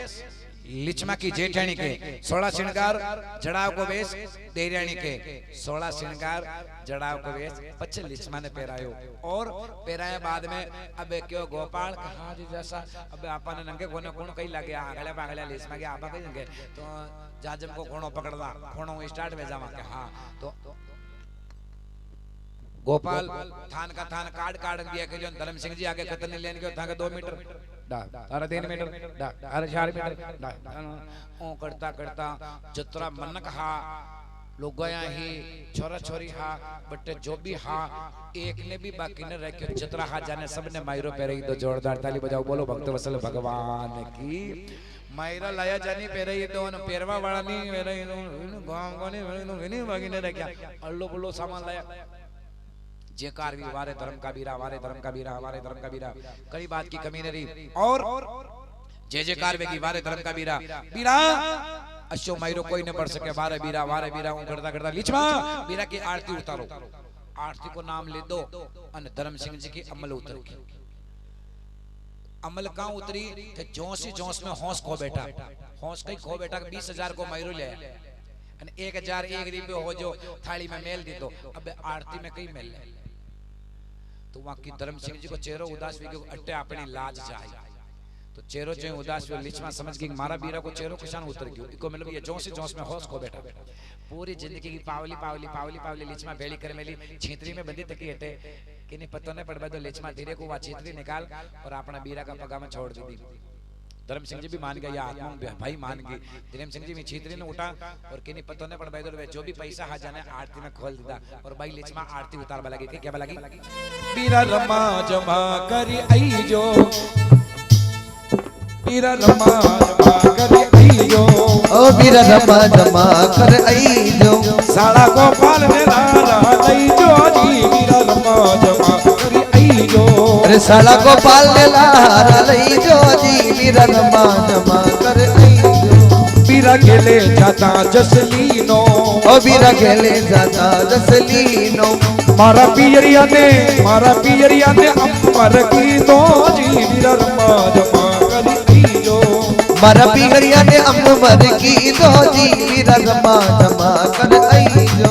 लिचमा की जेठानी के 16 श्रृंगार जड़ाव को बेस देरानी के 16 श्रृंगार जड़ाव को बेस पच्चे लिचमा ने पहरायो और पहराया बाद में अब क्यों गोपाल कहा जी जैसा अब आपा ने नंगे कोने कोण कई लगे आगले पागले लिचमा के आपा कई नंगे तो जाजम को कोणो पकड़दा कोणो स्टार्ट में जावा के हां तो गोपाल थान का थान काट दिया के जो धर्म सिंह जी आगे खतन लेने के था 2 मीटर अरे 3 मीटर अरे 4 मीटर ओ करता जतरा मन कहा लुगाया ही छोरा छोरी हा बट जो भी हा एक ने भी बाकी न रखे जतरा हा जाने सबने मायरो पहरे तो जोरदार ताली बजाओ बोलो भक्त वसल भगवान की मायरा लाया जानी पहरे तो पेरवा वाला नहीं मेरा गांव गाने नहीं बाकी ने रखे अल्लो बुल्लो सामान लाया जे कार भी वारे धर्म का बीरा वारे धर्म का बीरा हमारे धर्म का बीरा कई बात की कमी नहीं और जे जे कार की वारे धर्म का बीरा बीरा अशो मायरो कोई न पढ़ सके वारे बीरा हूं करता करता लिचमा बीरा की आरती उतारो आरती को नाम ले दो अन धर्म सिंह जी की अमल उतर गई अमल कहां उतरी थे जोश ही जोश में होश खो बैठा होश कई खो बैठा 20,000 को मायरो ले अन 1,000 1 रुपये हो जो थाली में मेल दी दो अब आरती में कई मेल ले तो वहां की धर्म सिंह जी को चेहरो उदास भी अट्टे अपनी लाज जाए तो चेहरो जो उदास हुआ लिचमा समझ गई मारा बीरा को चेहरो किसान उतर गयो इको मतलब ये जोश जोश में होश खो बैठा पूरी जिंदगी की पावली पावली पावली पावली लिचमा भेड़ी कर मेली छीतरी में बंदी तकी हटे कि नहीं पता नहीं पड़ तो लिचमा धीरे को वह छीतरी निकाल और अपना बीरा का पगा में छोड़ दी धर्म सिंह जी भी मान गया आत्मा भाई मान गई धर्म सिंह जी भी छीतरी ने उठा और किन्हीं पता नहीं पड़ तो जो भी पैसा हा जाने आरती में खोल दिया और भाई लिचमा आरती उतार लगी क्या लगी बीरा रमा जमा करी आई जो बीरा रमा जमा करी आई जो ओ बीरा रमा जमा कर आई जो साला गोपाल ने लारा लई जो जी बीरा रमा जमा करी आई जो अरे साला गोपाल ने लारा लई जो जी बीरा रमा जमा कर आई जो बीरा खेले जाता जसलीनो ओ बीरा खेले जाता जसलीनो मारा पियरिया ने अमर की दो जी बीरा रमा जमा करी आई जो मारा पियरिया ने अमर की दो जी बीरा रमा जमा कर आई जो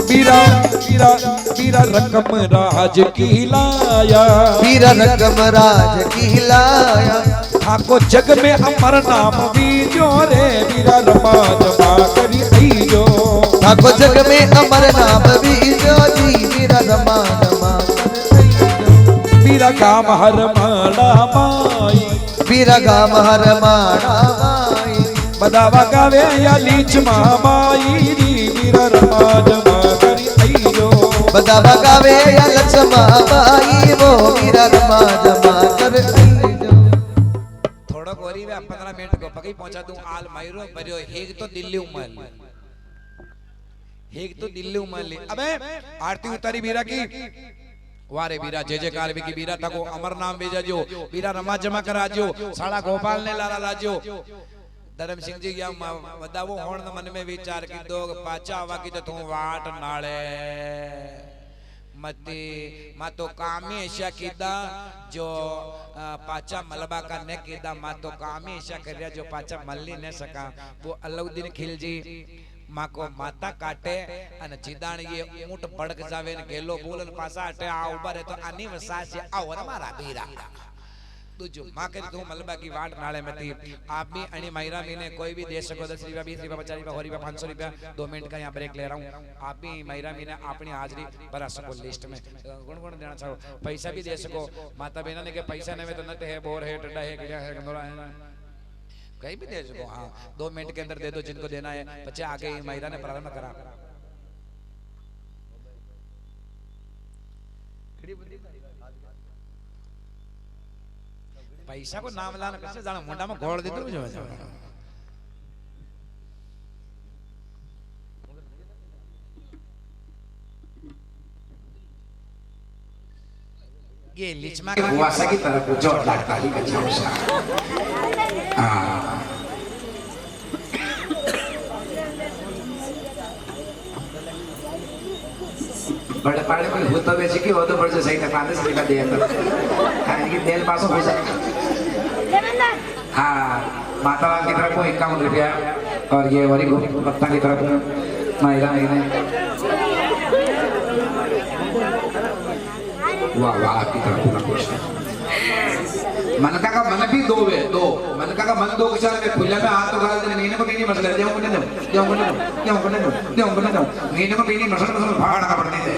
बीरा बीरा बीरा रकम राज की लाया बीरा रकम राज की लाया ठाको जग में अमर नाम बीजो रे बीरा रमा जमा करी आई जो ठाको जग में अमर नाम बीजो जी बीरा रमा जमा कर आई जो बीरा काम हर माला माई बीरा गाम हर माड़ा माई बदावा गावे या लीच माई बीरा रमा जमा करी आई जो बदावा गावे या लक्ष्मा बाई वो बीरा रमा जमा कर आई जो थोड़ा गोरी में 15 मिनट को पकई पहुंचा दूं आल मायरो बरियो हेग तो दिल्ली उमल अबे आरती उतारी बीरा की वारे बीरा जे जे कार की बीरा तको अमर नाम भेजा जो बीरा रमा जमा करा जो साला गोपाल ने लारा लाजो धर्म सिंह जी या वदावो होण मन में विचार की दो पाचा आवा की तो तू वाट नाले मती मा तो कामेशा कीदा जो पाचा मलबा का ने कीदा मा तो कामेशा कर जो पाचा मल्ली न सका वो अलाउद्दीन खिलजी माँ को माता काटे अन जिदान ये ऊंट पड़क जावे न गेलो बोलन पासा हटे आ उबा रे तो आनी वसास से आ और मारा बीरा दूजो माँ के तू मलबा की वाट नाले में थी आप भी अणी मायरा मीने कोई भी दे सको 10 रुपया 20 रुपया 50 रुपया 100 रुपया 500 रुपया 2 मिनट का यहाँ ब्रेक ले रहा हूँ आप भी मायरा मीने अपनी हाजरी भरा सको लिस्ट में गुण गुण देना चाहो पैसा भी दे सको माता बहना ने के पैसा नहीं तो नट है बोर है टड्डा है गिरा है गंदोला है कहीं भी दे सको हाँ 2 मिनट के अंदर दे दो जिनको देना है बच्चे आगे ही मायरा ने प्रारंभ करा पैसा को नाम लाना कैसे जाना मोटा में घोड़ दे दो जो ये लिचमा के हुआसा की तरफ जोरदार ताली का झोंका बड़े पाड़े कोई होता वैसे कि वो तो बड़े सही ना पाने से दिखा दिया तो हाँ ये तेल पासों पैसा हाँ माता की तरफ को 51 रुपया और ये वरी भक्ता की तरफ मायरा महीने वाह वाह की तरफ पूरा खुश मनका का मन भी दो मनका का मन दो किसान में खुले में हाथ तो गाल देने महीने को भी नहीं मसले देव को महीने को भी नहीं मसले भागना पड़ती है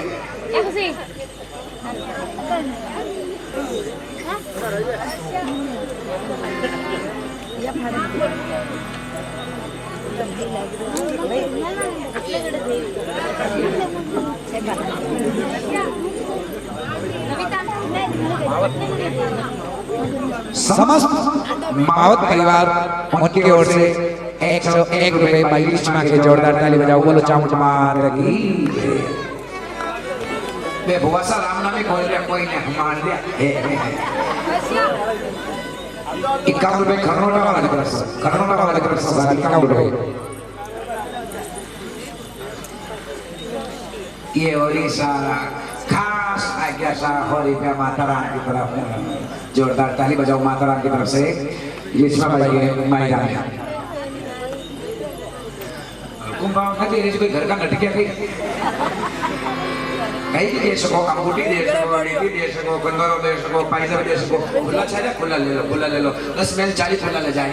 समस्त मावत परिवार उनकी ओर से 101 रुपए भाई लिचमा के जोरदार ताली बजाओ। बोलो चामुंड माता की बे बुआ सा राम नामी खोल रहा कोई नहीं मान दिया 51 रुपए खरनोटा वाला लग रहा 51 रुपए ये ओडिशा खास आज्ञा सा होरी पे माता रानी की तरफ जोरदार ताली बजाओ माता रानी की तरफ से लिचमा बजाइए माई रानी कुंभाव खाती है कोई घर का नटकिया कहीं भी दे सको अंगूठी दे सको अड़ीटी दे सको कंदरो दे सको पायजामा दे सको खुला चाहिए खुला ले लो 10 में 40 खुला ले जाए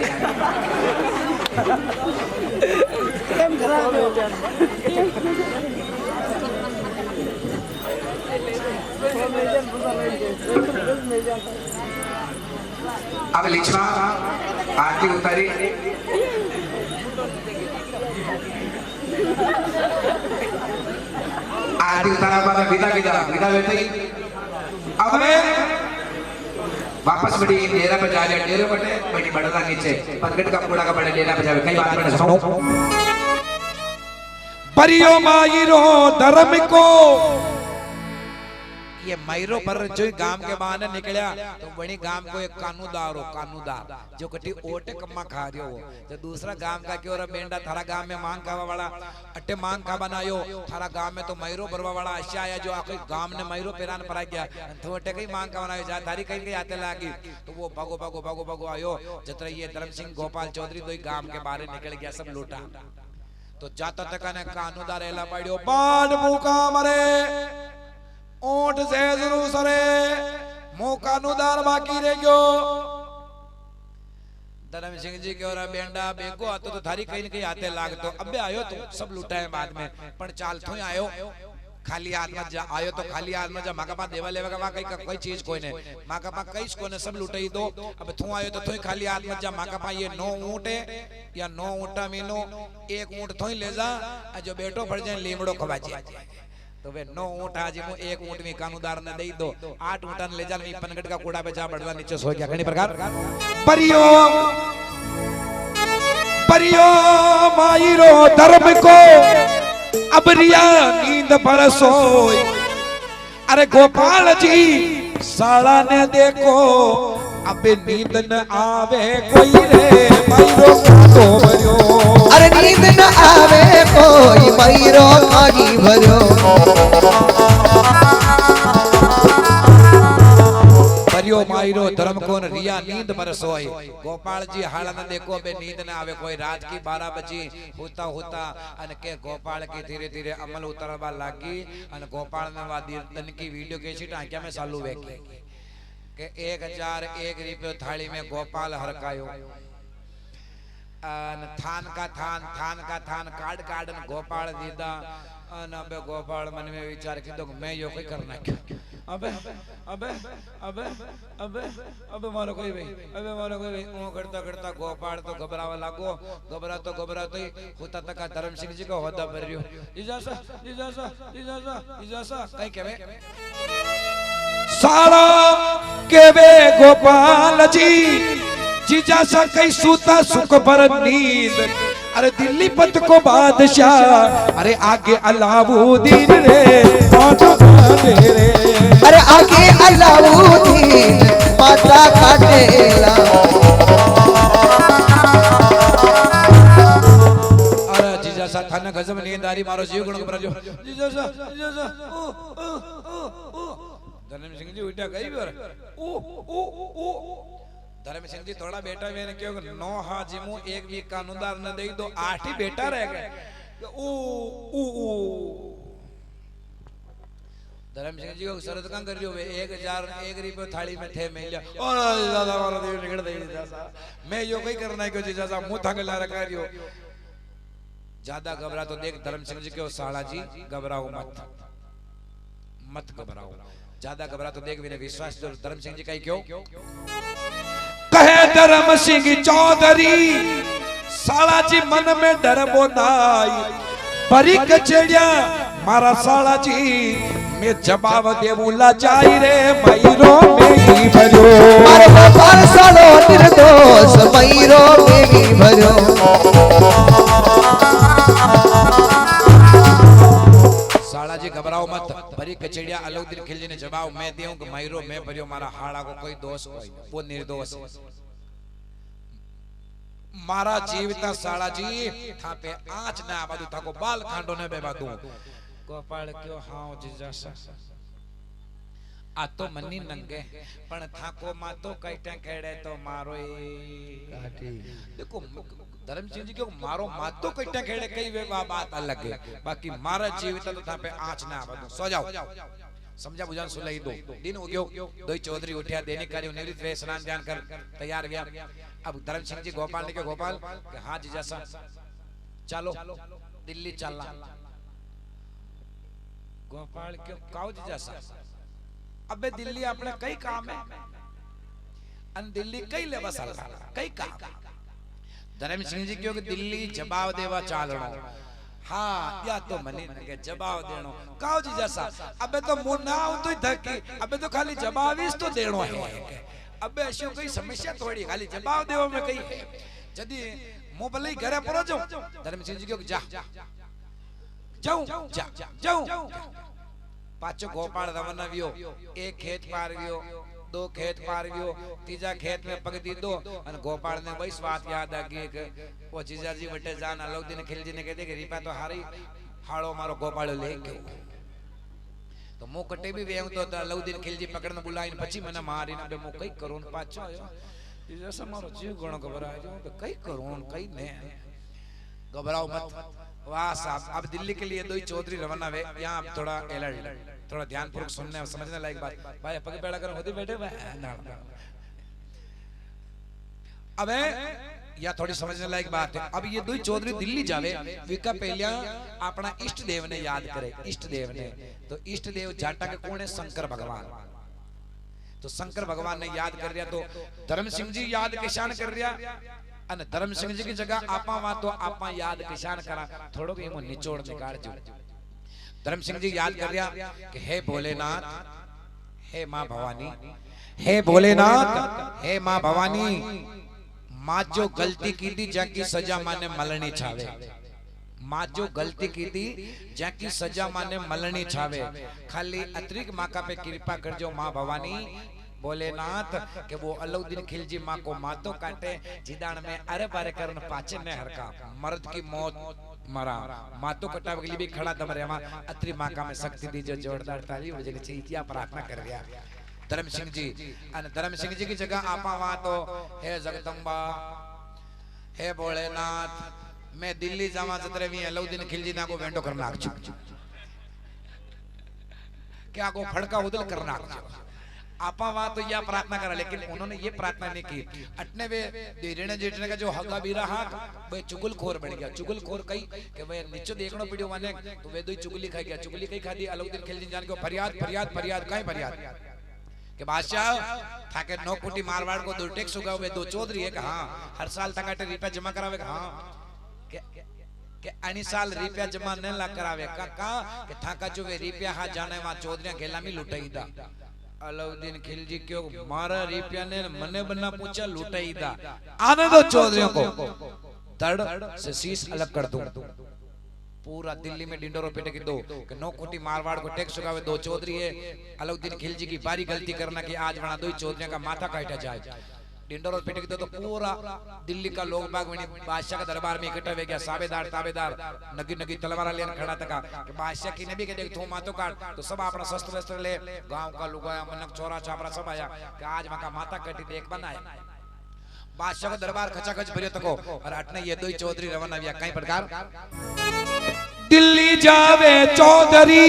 अब लिचमा आरती उतारी आरती उतारा बाद विदा लेते ही अब मैं वापस बड़ी डेरा पे जा लिया डेरे बटे बड़ी बड़का नीचे पनगट का कूड़ा का बड़ा डेरा पे जावे कई बात में सुनो परियो मायरो धर्म को ये मायरो पर जो गांव के बाहर निकलिया तो बड़ी गांव को एक कानूदार जो कटी ओटे कम्मा खा रियो हो जो दूसरा गांव का क्यों बेंडा थारा गांव में मांग खावा वाला अट्टे मांग खा बनायो थारा गांव में तो मायरो भरवा वाला आशा आया जो आखिर गांव ने मायरो पेरान पर आ गया तो अट्टे कई मांग खा बनायो जा थारी कहीं आते लागी तो वो भागो आयो जतरा ये धर्म सिंह गोपाल चौधरी तो गांव के बाहर निकल गया सब लूटा तो जाता तक ने कानूदार एला पड़ियो बाण मुका मरे ओट से जरूर सरे मौका नुदार बाकी रह गयो धर्म सिंह जी के और बेंडा बेगो आतो तो थारी कहीं न कहीं आते लाग तो अबे आयो तो सब लूटा है बाद में पण चाल थोई आयो खाली हाथ में जा आयो तो खाली हाथ में जा माका पा देवा लेवा का कोई चीज कोई ने माका पा कई कोने सब लूटाई दो अब थू आयो तो थोई खाली हाथ में जा माका पा ये 9 ऊंट है या 9 ऊंटा मीनो एक ऊंट थोई ले जा जो बेटो पड़ जाए लीमड़ो खवाजी तो वे 9 ऊंट आज मु 1 ऊंट में कानूदार ने दे दो 8 ऊंटन ले जा मी पनगट का कूड़ा पे जा बढ़ला नीचे सो गया घणी प्रकार परियो मायरो धर्म को अब रिया नींद पर सोई अरे गोपाल जी साला ने देखो अब नींद न आवे कोई रे मायरो तो भरियो अरे नींद न आवे कोई मायरो आगी भरियो परियो मायरो धर्म को रिया नींद पर सोई गोपाल जी हाल न देखो बे नींद न आवे कोई रात की 12 बजी होता अन के गोपाल की धीरे धीरे अमल उतरवा लागी अन गोपाल ने वा दिन की वीडियो कैसेट आंखा में चालू वेखी के 1001 रुपये थाली में गोपाल हरकायो थान का थान काट गोपाल दीदा अबे गोपाल मन में विचार की तो मैं यो कोई करना क्या अबे मारो कोई भाई वो करता गोपाल तो घबरावा लागो घबरा तो होता तक धर्म सिंह जी को होदा भर रियो इजासा कई केवे सारा केवे गोपाल जी जीजा सा कई सूता सुख पर नींद अरे दिल्ली पत को बादशाह अरे आगे अलाउद्दीन रे रे अरे आगे अलाउद्दीन माता काटेला अरे जीजा सा थाने गजब नींद आ रही मारो जीव गुण को जो जीजा सा धर्म सिंह जी उठा गई धर्म सिंह जी थोड़ा बेटा मैंने क्यों 9 हाजिमू एक भी कानूनदार न दे दो 8 ही बेटा रह गए धर्म सिंह जी को शरद का कर रही हो 1001 रुपये थाली में थे मिल जा और दादा वाला देव निकल दे जीजा मैं यो कोई करना है क्यों जीजा सा मुंह थक ला रखा रियो ज्यादा घबरा तो देख धर्म सिंह जी के साला जी घबराओ मत घबराओ ज्यादा घबरा तो देख मैंने विश्वास जो धर्म सिंह जी का क्यों कहे धर्म सिंह चौधरी साला जी मन में डर बोनाई परी कचड़िया मारा साला जी मैं जवाब देवू लाचाई रे मैरो में ही भरो अरे गोपाल सालो निर्दोष मैरो में ही भरो साला जी घबराओ मत भरी कचड़िया अलाउद्दीन खिलजी ने जवाब मैं दूं कि मैरो मैं भरियो मारा हाड़ा को कोई दोष कोई वो निर्दोष है मारा जीविता साला जी था पे आंच ना आबादू था को बाल खांडो ने बेबादू गोपाल क्यों हां जिजासा आ तो मनी नंगे पण था को मा तो कईटा केड़े तो मारो देखो धर्म सिंह जी क्यों मारो मा तो कईटा केड़े कई वे बात अलग है बाकी मारा जीविता तो था पे आंच ना आबादू सो जाओ समझा बुझान सुलाई दो दिन हो गयो दोई चौधरी उठया दैनिक कार्य निवृत्त वे स्नान ध्यान कर तैयार गया अब धर्म सिंह जी गोपाल ने के गोपाल कि हां जिजासा चलो दिल्ली चलना गोपाल क्यों काऊ जिजासा अबे दिल्ली अपने कई काम है अन दिल्ली कई ले बसल कई काम धर्म सिंह जी क्यों कि दिल्ली जवाब देवा चालनो हाँ या तो मनी के जवाब देनो काऊ जिजासा अबे तो मुन्ना तो धकी अबे तो खाली जवाब ही तो देनो है अबे ऐसी कोई समस्या थोड़ी खाली जवाब देवो में कई है जदी मो भले घरे परो जाऊं धर्म सिंह जी क्यों जा जाऊं जाऊं पाचो गोपाल रवाना वियो एक खेत पार वियो दो खेत पार वियो तीजा खेत में पग दी दो अन गोपाल ने वही बात याद आ गई कि वो जीजाजी वटे जान अलाउद्दीन खिलजी ने कहते कि रीपा तो हारी हाड़ो मारो गोपाल ले गयो तो मो कटे भी वेऊ तो अलाउद्दीन खिलजी पकड़ने बुलाईने પછી મને મારીને બે મો કઈ કરું પાછો આયો જીજાસા મારો जीव ઘણો घबरायो जो तो कई करूं कई ने घबराओ मत वाह साहब अब दिल्ली के लिए दो चौधरी रवाना हुए यहाँ थोड़ा अलर्ट थोड़ा ध्यानपूर्वक सुनने और समझने लायक बात भाई पग बेड़ा कर होती बैठे अब या थोड़ी समझने लायक बात है अब ये दो चौधरी दिल्ली जावे विका पहलिया अपना इष्ट देव ने याद करे इष्ट देव ने तो इष्ट देव जाटा के कौन है शंकर भगवान तो शंकर भगवान ने याद कर रिया तो धर्म सिंह जी याद किसान कर रिया अन धर्म सिंह जी की जगह आपा वा तो आपा याद किसान करा थोड़ो के मो निचोड़ निकाल जो धर्म सिंह जी याद कर रिया कि हे भोलेनाथ हे मां भवानी हे भोलेनाथ हे मां भवानी मां जो गलती की थी जाकी सजा माने मलनी छावे मां जो गलती की थी जाकी सजा माने मलनी छावे खाली अतिरिक्त मां का पे कृपा कर जो मां भवानी भोलेनाथ के वो अलाउद्दीन खिलजी मां को मातो काटे जिदान में अरे बारे करन पाचे ने हरका मर्द की मौत मरा मातो कटावे के लिए भी खड़ा दम रेवा अत्री मां का में शक्ति दी जो जोरदार ताली बजने चाहिए क्या प्रार्थना कर रिया धर्म सिंह जी अन धर्म सिंह जी की जगह आपा वहां तो हे जगदम्बा हे भोलेनाथ मैं दिल्ली जावा जतरे भी अलाउद्दीन खिलजी ना को वेंडो करना आछू क्या को फड़का उदल करना आछू आपा वहां तो यह प्रार्थना करा लेकिन उन्होंने ये प्रार्थना नहीं की अटने वे देरने जेठने का जो हगा बीरा हाथ वे चुगलखोर बन गया चुगलखोर कई कि वे नीचे देखनो पड़ियो माने तो वे दो चुगली खा गया चुगली कई खादी अलाउद्दीन खिलजी जान को फरियाद फरियाद फरियाद काई फरियाद के बादशाह थाके 9 कोटी मारवाड़ को 2 टैक्स उगाओ वे 2 चौधरी है कि हां हर साल तकाटे रुपया जमा करावे हां के अनी साल रुपया जमा न ला करावे का के थाका जो वे रुपया हा जाने वा चौधरी घेलामी लुटाई दा अलाउद्दीन खिलजी क्यों मारा रुपया ने मने बना पूछा लुटाई दा आने दो चौधरियों को धड़ से शीश अलग कर दूं पूरा दिल्ली में डिंडोरो पेटे की दो कि 9 कोटी मारवाड़ को टैक्स चुकावे 2 चौधरी है अलाउद्दीन खिलजी की बारी गलती करना कि आज बना 2 चौधरियों का माथा काटा जाए डिंडोरो पेटे की दो तो पूरा दिल्ली का लोग बाग बादशाह का दरबार में इकट्ठा हो गया साबेदार ताबेदार नगी नगी तलवार लेन खड़ा तका कि बादशाह की ने भी के देख थू मातो काट तो सब अपना शस्त्र वस्त्र ले गांव का लुगाया मनक चोरा छापरा सब आया कि आज वहां का माथा कटी देख बनाए बादशाह का दरबार खचाखच भरियो तको और अटने ये 2 चौधरी रवाना हुआ कई प्रकार दिल्ली जावे चौधरी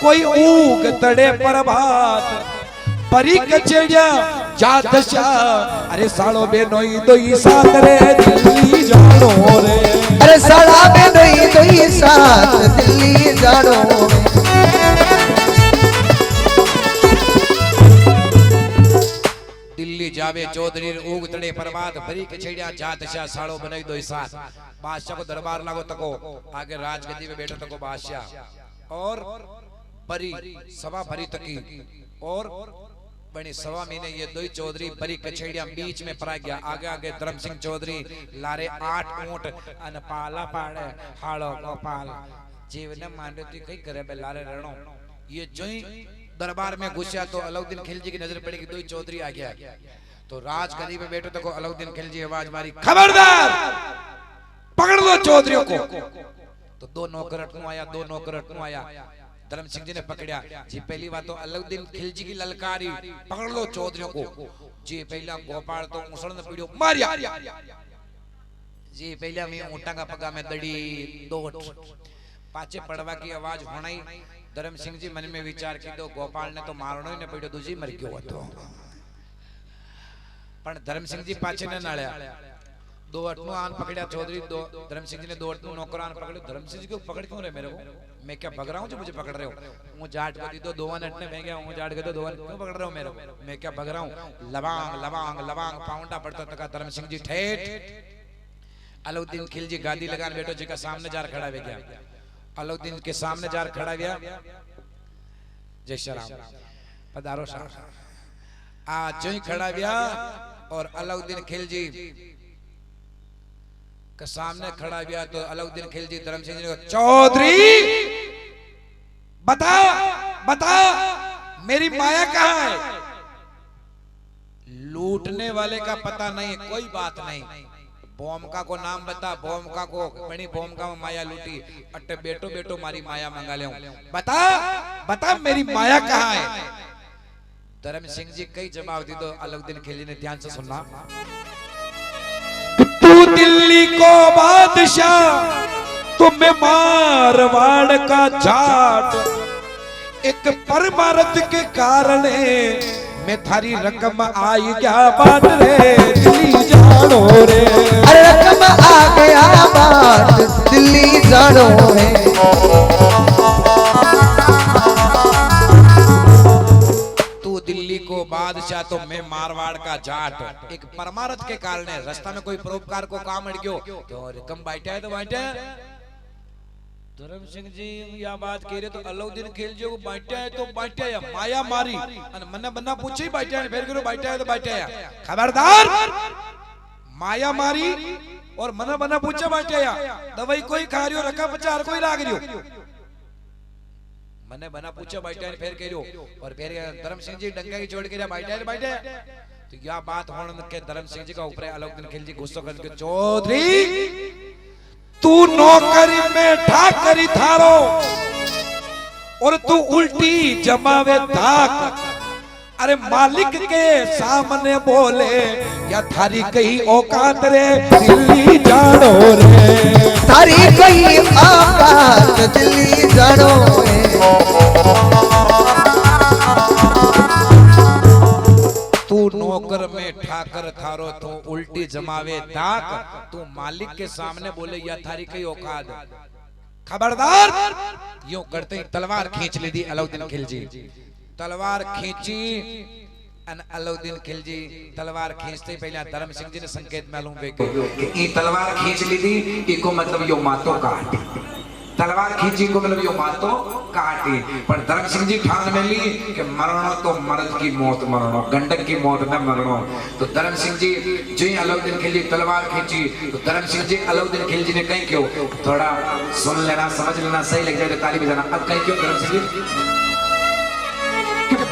कोई ऊग तड़े प्रभात परी कचड़िया जात शा अरे सालो बेनोई दोई साथ रे दिल्ली जानो रे अरे साला बेनोई दोई साथ दिल्ली जानो दिल्ली जा जावे चौधरी उग तड़े परवाद भरी कछेड़िया जात शाह साड़ो बनाई दो साथ बादशाह को दरबार लागो तको आगे राजगद्दी में बैठो तको बादशाह और परी सवा भरी तकी और बनी सवा महीने ये दो चौधरी बड़ी कछेड़िया बीच में परा गया आगे आगे धर्म सिंह चौधरी लारे 8 ऊंट अन पाला पाड़े हाड़ो गोपाल जीवन मांडे तू कई करे बे लारे रणो ये जोई दरबार में घुसा तो अलाउद्दीन खिलजी की नजर पड़ी कि दो चौधरी आ गया तो राजगद्दी पे बैठो तो अलाउद्दीन खिलजी आवाज मारी खबरदार पकड़ लो चौधरियों को तो दो नौकर अटकू आया दो नौकर अटकू आया धर्म सिंह जी ने पकड़ा जी पहली बात तो अलाउद्दीन खिलजी की ललकारी पकड़ लो चौधरियों को जी पहला गोपाल तो मुसलन पीड़ो मारिया जी पहला में ऊंटा का पगा में दड़ी दोट पाचे पड़वा की आवाज होनाई धर्म सिंह जी मन में विचार की दो गोपाल ने तो मारनो ही ने पीड़ो दूजी मर गयो હતો पण धर्म सिंह जी पाचे ने नाळ्या दो अटनो आन पकड़ा चौधरी दो धर्म सिंह जी ने दो अटनो नौकरान पकड़े धर्म सिंह जी को पकड़ क्यों रहे मेरे को मैं क्या भग रहा हूं जो मुझे पकड़ रहे हो हूं जाट को दी दो दोवन अटने मैं गया हूं जाट के तो दोवन क्यों पकड़ रहे हो मेरे को मैं क्या भग रहा हूं लवांग लवांग लवांग पाउंडा पड़ता तक धर्म सिंह जी ठेठ अलाउद्दीन खिलजी गादी लगान बैठो जी का सामने जार खड़ा हो गया अलाउद्दीन के सामने जार खड़ा गया जय श्री राम पधारो साहब आ जोई खड़ा गया और अलाउद्दीन खिलजी के सामने खड़ा गया तो अलाउद्दीन खिलजी धर्म सिंह जी को चौधरी बता बता मेरी माया कहाँ है लूटने वाले का पता नहीं कोई बात नहीं बोमका को नाम बता बोमका को बड़ी बोमका में माया लूटी अट्टे बेटो बेटो मारी माया मंगा ले बता बता मेरी माया कहाँ है धर्म सिंह जी कई जवाब दी तो अलाउद्दीन खिलजी ने ध्यान से सुनना तू दिल्ली को बादशाह तुम्हें मारवाड़ का जाट एक परमारथ के कारण मैं थारी रकम आई क्या बात रे दिल्ली जानो रे अरे रकम आ गया बात दिल्ली जानो रे तू दिल्ली को बादशाह तो मैं मारवाड़ का जाट एक परमारथ के कारण है रास्ता में कोई परोपकार को काम अड़ गयो तो रकम बैठा है तो बैठा है धर्म सिंह जी या बात कह रहे तो अलाउद्दीन खिलजी को बैठा है तो बैठा है माया मारी અને મને બના પૂછી बैठा है फिर करो बैठा है तो बैठा है खबरदार माया मारी और मना बना पूछे बैठा है दवाई कोई खा रियो रखा पचार कोई लाग रियो मने बना पूछे बैठा है फिर कह रियो और फिर धर्म सिंह जी डंगा की छोड़ के बैठा है तो या बात होने के धर्म सिंह जी का ऊपर अलाउद्दीन खिलजी गुस्सा करके चौधरी तू नौकरी में ठाकरी थारो और तू उल्टी जमावे धाक अरे मालिक के सामने बोले या थारी कहीं औकात रे दिल्ली जानो रे थारी कहीं औकात दिल्ली जानो रे तू नौकर में ठाकर थारो तो उल्टी जमावे धाक तू मालिक के सामने बोले या थारी कई औकात खबरदार यूं करते ही तलवार खींच ली थी अलाउद्दीन खिलजी तलवार खींची अन अलाउद्दीन खिलजी तलवार खींचते ही पहले धर्म सिंह जी ने संकेत मालूम वे कि ये तलवार खींच ली थी इको मतलब यो मातो काट तलवार खींची को मतलब यो मातो काटी पर धर्म सिंह जी ठान में ली कि मरणो तो मर्द की मौत मरणो गंडक की मौत न मरणो तो धर्म सिंह जी जो ही अलाउद्दीन खिलजी तलवार खींची तो धर्म सिंह जी अलाउद्दीन खिलजी ने कहीं क्यों थोड़ा सुन लेना समझ लेना सही लग जाए तो ताली बजाना अब कहीं क्यों धर्म सिंह जी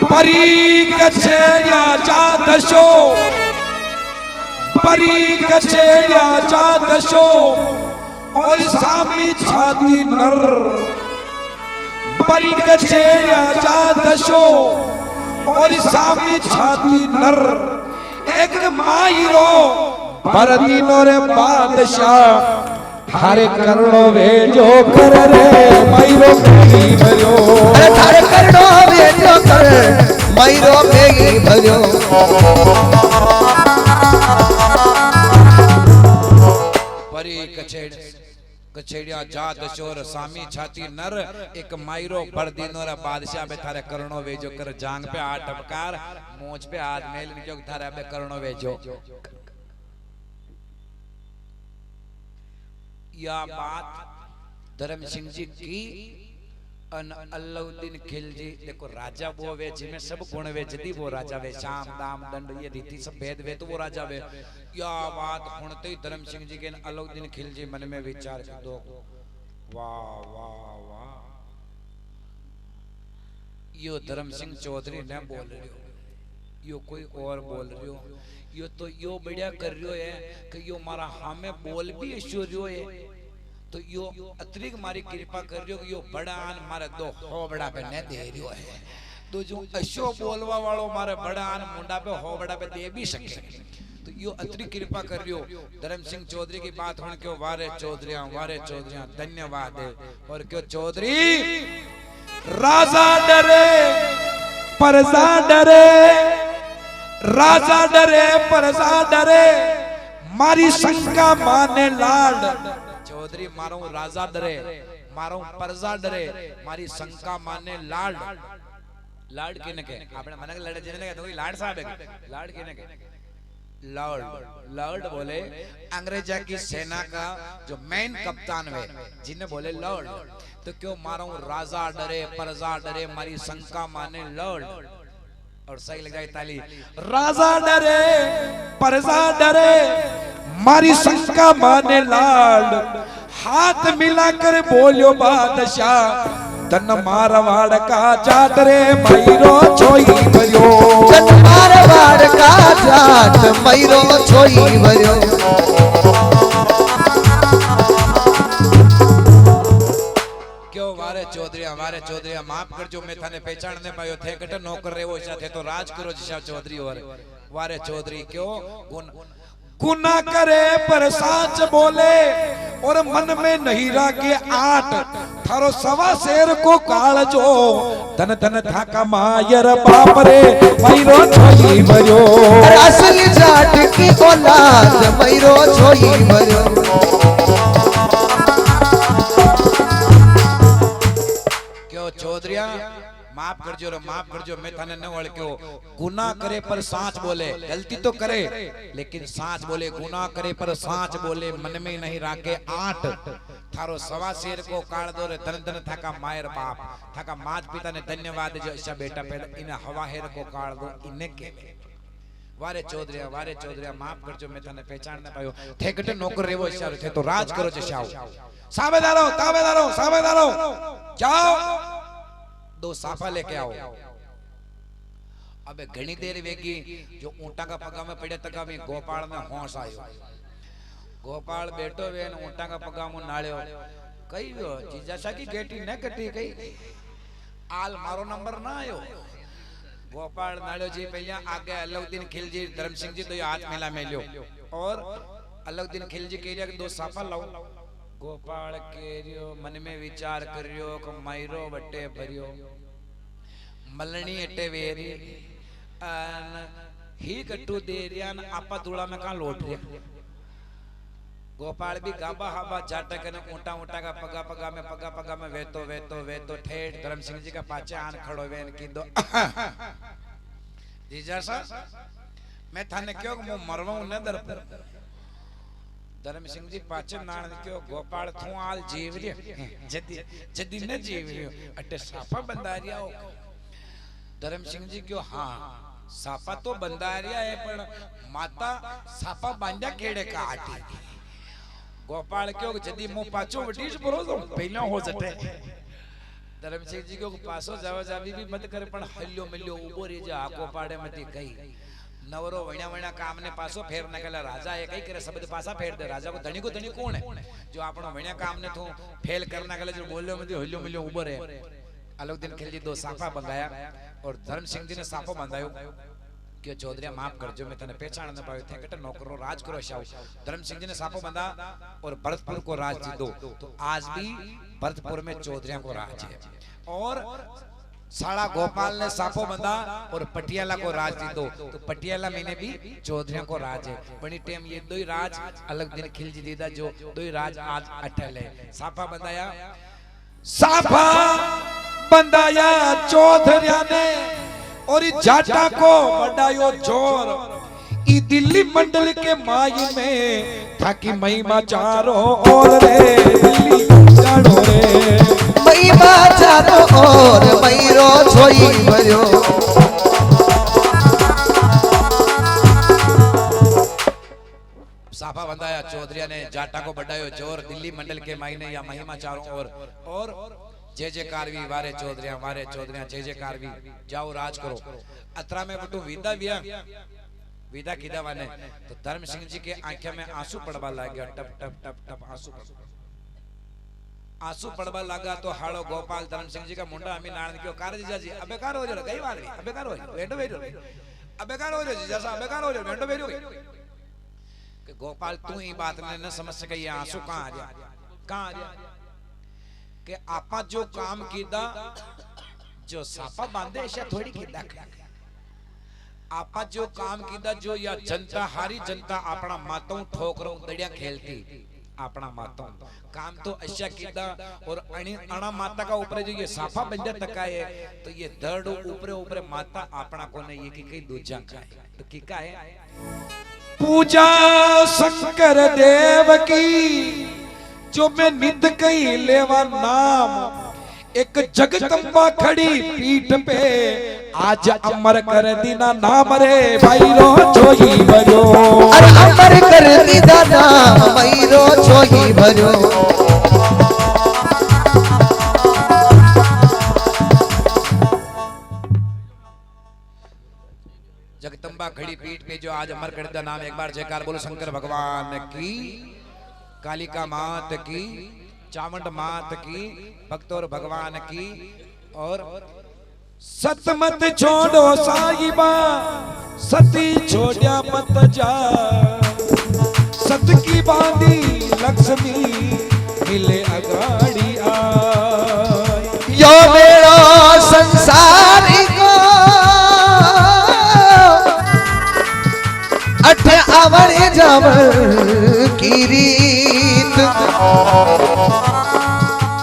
परी कछेया जादशो परी कछेया जादशो और सामी छाती नर परी कछेया जादशो और सामी छाती नर एक मायरो परदीनो रे बादशाह थारे करणो वेजो कर रे मायरो भेगी भरो अरे थारे करणो वेजो कर मायरो भेगी भरो परी कछेड़ कछेड़िया जात चोर सामी छाती नर एक मायरो भर दिनों रा बादशाह पे थारे करणो वेजो कर जांग पे हाथ टपकार मोच पे हाथ मेल जो थारे पे करणो वेजो। या बात धर्म सिंह जी की अलाउद्दीन खिलजी देखो राजा वो वे जिसमें सब गुण वे जदी वो राजा वे शाम दाम दंड ये रीति सब भेद वे तो वो राजा वे। या बात सुनते ही धर्म सिंह जी के अलाउद्दीन खिलजी मन में विचार कर दो वाह वाह वाह यो धर्म सिंह चौधरी न बोल रहे हो यो कोई और बोल रहे हो यो तो यो बढ़िया कर रहे है कि यो मारा हमें बोल भी ऐश्वर्यो है तो यो अतिरिक्त मारी कृपा कर रही हो कि यो बड़ान मारे दो होबड़ा पे न दे रही है तो जो अशो बोलवा वालों मारे बड़ान मुंडा पे होबड़ा पे दे भी सके तो यो अतिरिक्त कृपा कर रही हो। धर्म सिंह चौधरी की बात होने क्यों वारे चौधरियां धन्यवाद है। और क्यों चौधरी राजा डरे प्रजा डरे, राजा डरे प्रजा डरे, मारी शंका माने लाड। चौधरी मारो राजा डरे मारो प्रजा डरे मारी शंका माने लाड। लाड किने के आपने मन लड़े जिने के तो लाड साहब है लाड किने के लॉर्ड। लॉर्ड बोले अंग्रेजा की सेना का जो मेन कप्तान है जिन्हें बोले लॉर्ड। तो क्यों मारो राजा डरे प्रजा डरे मारी शंका माने लॉर्ड। और सही लग जाए ताली। राजा डरे प्रजा डरे मारी शंका माने लाड। हाथ मिलाकर बोलियो बादशाह धन मारवाड़ का जाट रे मैरो छोई भरियो। धन मारवाड़ का जाट मैरो छोई भरियो। क्यों वारे चौधरी माफ कर जो मैं थाने पहचान नहीं पायो थे कट नौकर रे वो थे तो राज करो जिसा चौधरी और वारे चौधरी क्यों गुना करे पर साच बोले और मन में नहीं रागे आट। थारो सवा शेर को काल जो धन धन थाका मायर बाप रे मैरो छोई भरियो। असली जाट की औलाद मैरो छोई भरियो। क्यों चौधरिया माफ कर जो मैं थाने न वळ क्यों गुनाह करे पर साच बोले। गलती तो करे लेकिन साच बोले। गुनाह करे पर साच बोले मन में नहीं राखे आट। थारो सवा शेर को काल दो रे धन धन थाका मायर बाप थाका मात पिता ने धन्यवाद जो ऐसा बेटा पहले इन हवा हेर को काल दो इन्हें के वारे चौधरिया माफ कर जो मैं थाने पहचान न पायो थे कटे नौकर रेवो इशारो थे तो राज करो जशाओ। साबेदारो जाओ दो साफा लेके आओ। अबे घनी देर वेगी जो ऊंटा का पगा में पड़े तका में गोपाल में होश आयो। गोपाल बैठो वे ऊंटा का पगा में नाळ्यो कई जीजाशा की गेटी न कटी कई आल मारो नंबर ना आयो। गोपाल नाळ्यो जी पहले आगे अलाउद्दीन खिलजी धर्म सिंह जी तो हाथ मिला मेल्यो और अलाउद्दीन खिलजी कह रिया कि दो साफा लाओ। गोपाल केरियो मन में विचार करियो को मायरो बट्टे भरियो मलनी अट्टे वेरी ही कट्टू दे रिया न आपा धूला में कहां लौट रिया। गोपाल भी गाबा हाबा जाटा कने ऊंटा का पगा में वेतो ठेठ धर्म सिंह जी का पाचे आन खड़ो वेन की दो जीजा सा मैं थाने क्यों मु मरवाऊं न दर धर्म सिंह जी पाचे नान क्यों गोपाल थू आल जीव रे जदी न जीव रे अटे साफा बंदा रिया हो। धर्म सिंह जी क्यों हाँ साफा तो बंदा रिया है पर माता साफा बांधा केड़े का आटी। गोपाल क्यों जदी मु पाचो वटीज बरोजो पहला हो जटे। धर्म सिंह जी को पासो जावा जावी भी मत करे पण हल्लो मिल्यो उबो रे जा आको पाड़े मती कई नवरो वणा काम ने पासो फेर न गला राजा एक ही करे शब्द पासा फेर दे। राजा को धनी कौन है जो आपनो वणा काम ने तो फेल करना गले जो बोल्यो मती हल्लो मिल्यो उबो रे। अलाउद्दीन खिलजी दो साफा बंधाया और धर्म सिंह जी ने साफो बंधायो कि चौधरी माफ कर जो मैं तने पहचान न पायो थे कटे नौकरो राज करो शाव। धर्म सिंह जी ने साफो बंधा और भरतपुर को राज दी दो। तो आज भी भरतपुर में चौधरिया को राज है और साला गोपाल ने सापो बंधा और पटियाला को राज दी दो, तो पटियाला मैंने भी चौधरियों को राज है। बड़ी टाइम ये दो ही राज अलग दिन खिलजी दीदा, जो दो ही राज आज अटल है। साफा बंधाया, साफा बंधाया चौधरिया ने और जाटा को बढ़ायो जोर। ई दिल्ली मंडल के माई में थाकी महिमा चारों ओर रे, दिल्ली चारों रे महिमा चारों ओर मैरो छोई भरो। साफा बंधाया चौधरिया ने जाटा को बढ़ायो जोर, दिल्ली मंडल के माई ने या महिमा चारों ओर, और जय जयकार भी वारे चौधरिया जय जयकार भी, जाओ राज करो। अतरा में बटू विदा किदा वाने, तो धर्म सिंह जी के आंखें में आंसू पड़वा लगा, टप टप टप टप आंसू पड़वा लगा। तो हाड़ो गोपाल धर्म सिंह जी का मुंडा हमें नारायण क्यों कार जीजा जी अबे कार हो जाओ, गई बात नहीं अबे कार हो जाओ, वेंडो वेरो अबे कार हो जाओ जीजा साहब, अबे कार हो जाओ, वेंडो वेरो कि गोपाल तू ही बात ने न समझ सके, ये आंसू कहां आ गया कि आपा जो काम कीदा जो सापा बांधे ऐसा थोड़ी कीदा, आपा जो काम कीदा जो या जनता हारी जनता अपना मातों ठोकरों दड़िया खेलती अपना मातों काम तो ऐसा कीदा। और अणा माता का ऊपर जो ये साफा बंजा तका है, तो ये दर्द ऊपरे ऊपरे माता अपना को ने ये की कई दूजा का है, तो की का है पूजा शंकर देव की जो मैं नित कही लेवा नाम। एक जगदम्बा खड़ी पीठ पे आज अमर कर दीना नाम रे, भाईरो छोई भरो। अरे अमर कर दीना नाम मैरो छोई भरो। जगदम्बा खड़ी पीठ पे जो आज अमर कर दिया नाम, एक बार जयकार बोलो शंकर भगवान की, कालिका मात की, चामुंड मात की, भक्तोर भगवान की। और सतमत छोड़ो साहिबा सती छोड़िया मत जा, सत की बांधी लक्ष्मी मिले अगाड़ी आए। यो मेरा संसारी को अठ आवड़ जावड़ की रीत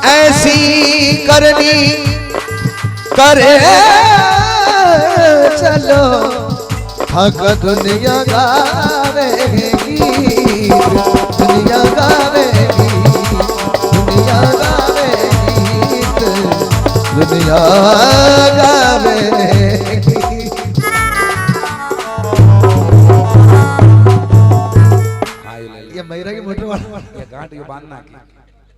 ऐसी करनी करे चलो, हक दुनिया गावेगी, दुनिया गावेगी, दुनिया गावेगी, दुनिया गावेगी। ये मेरा की मोटर वाला ये गांठ ये बांधना की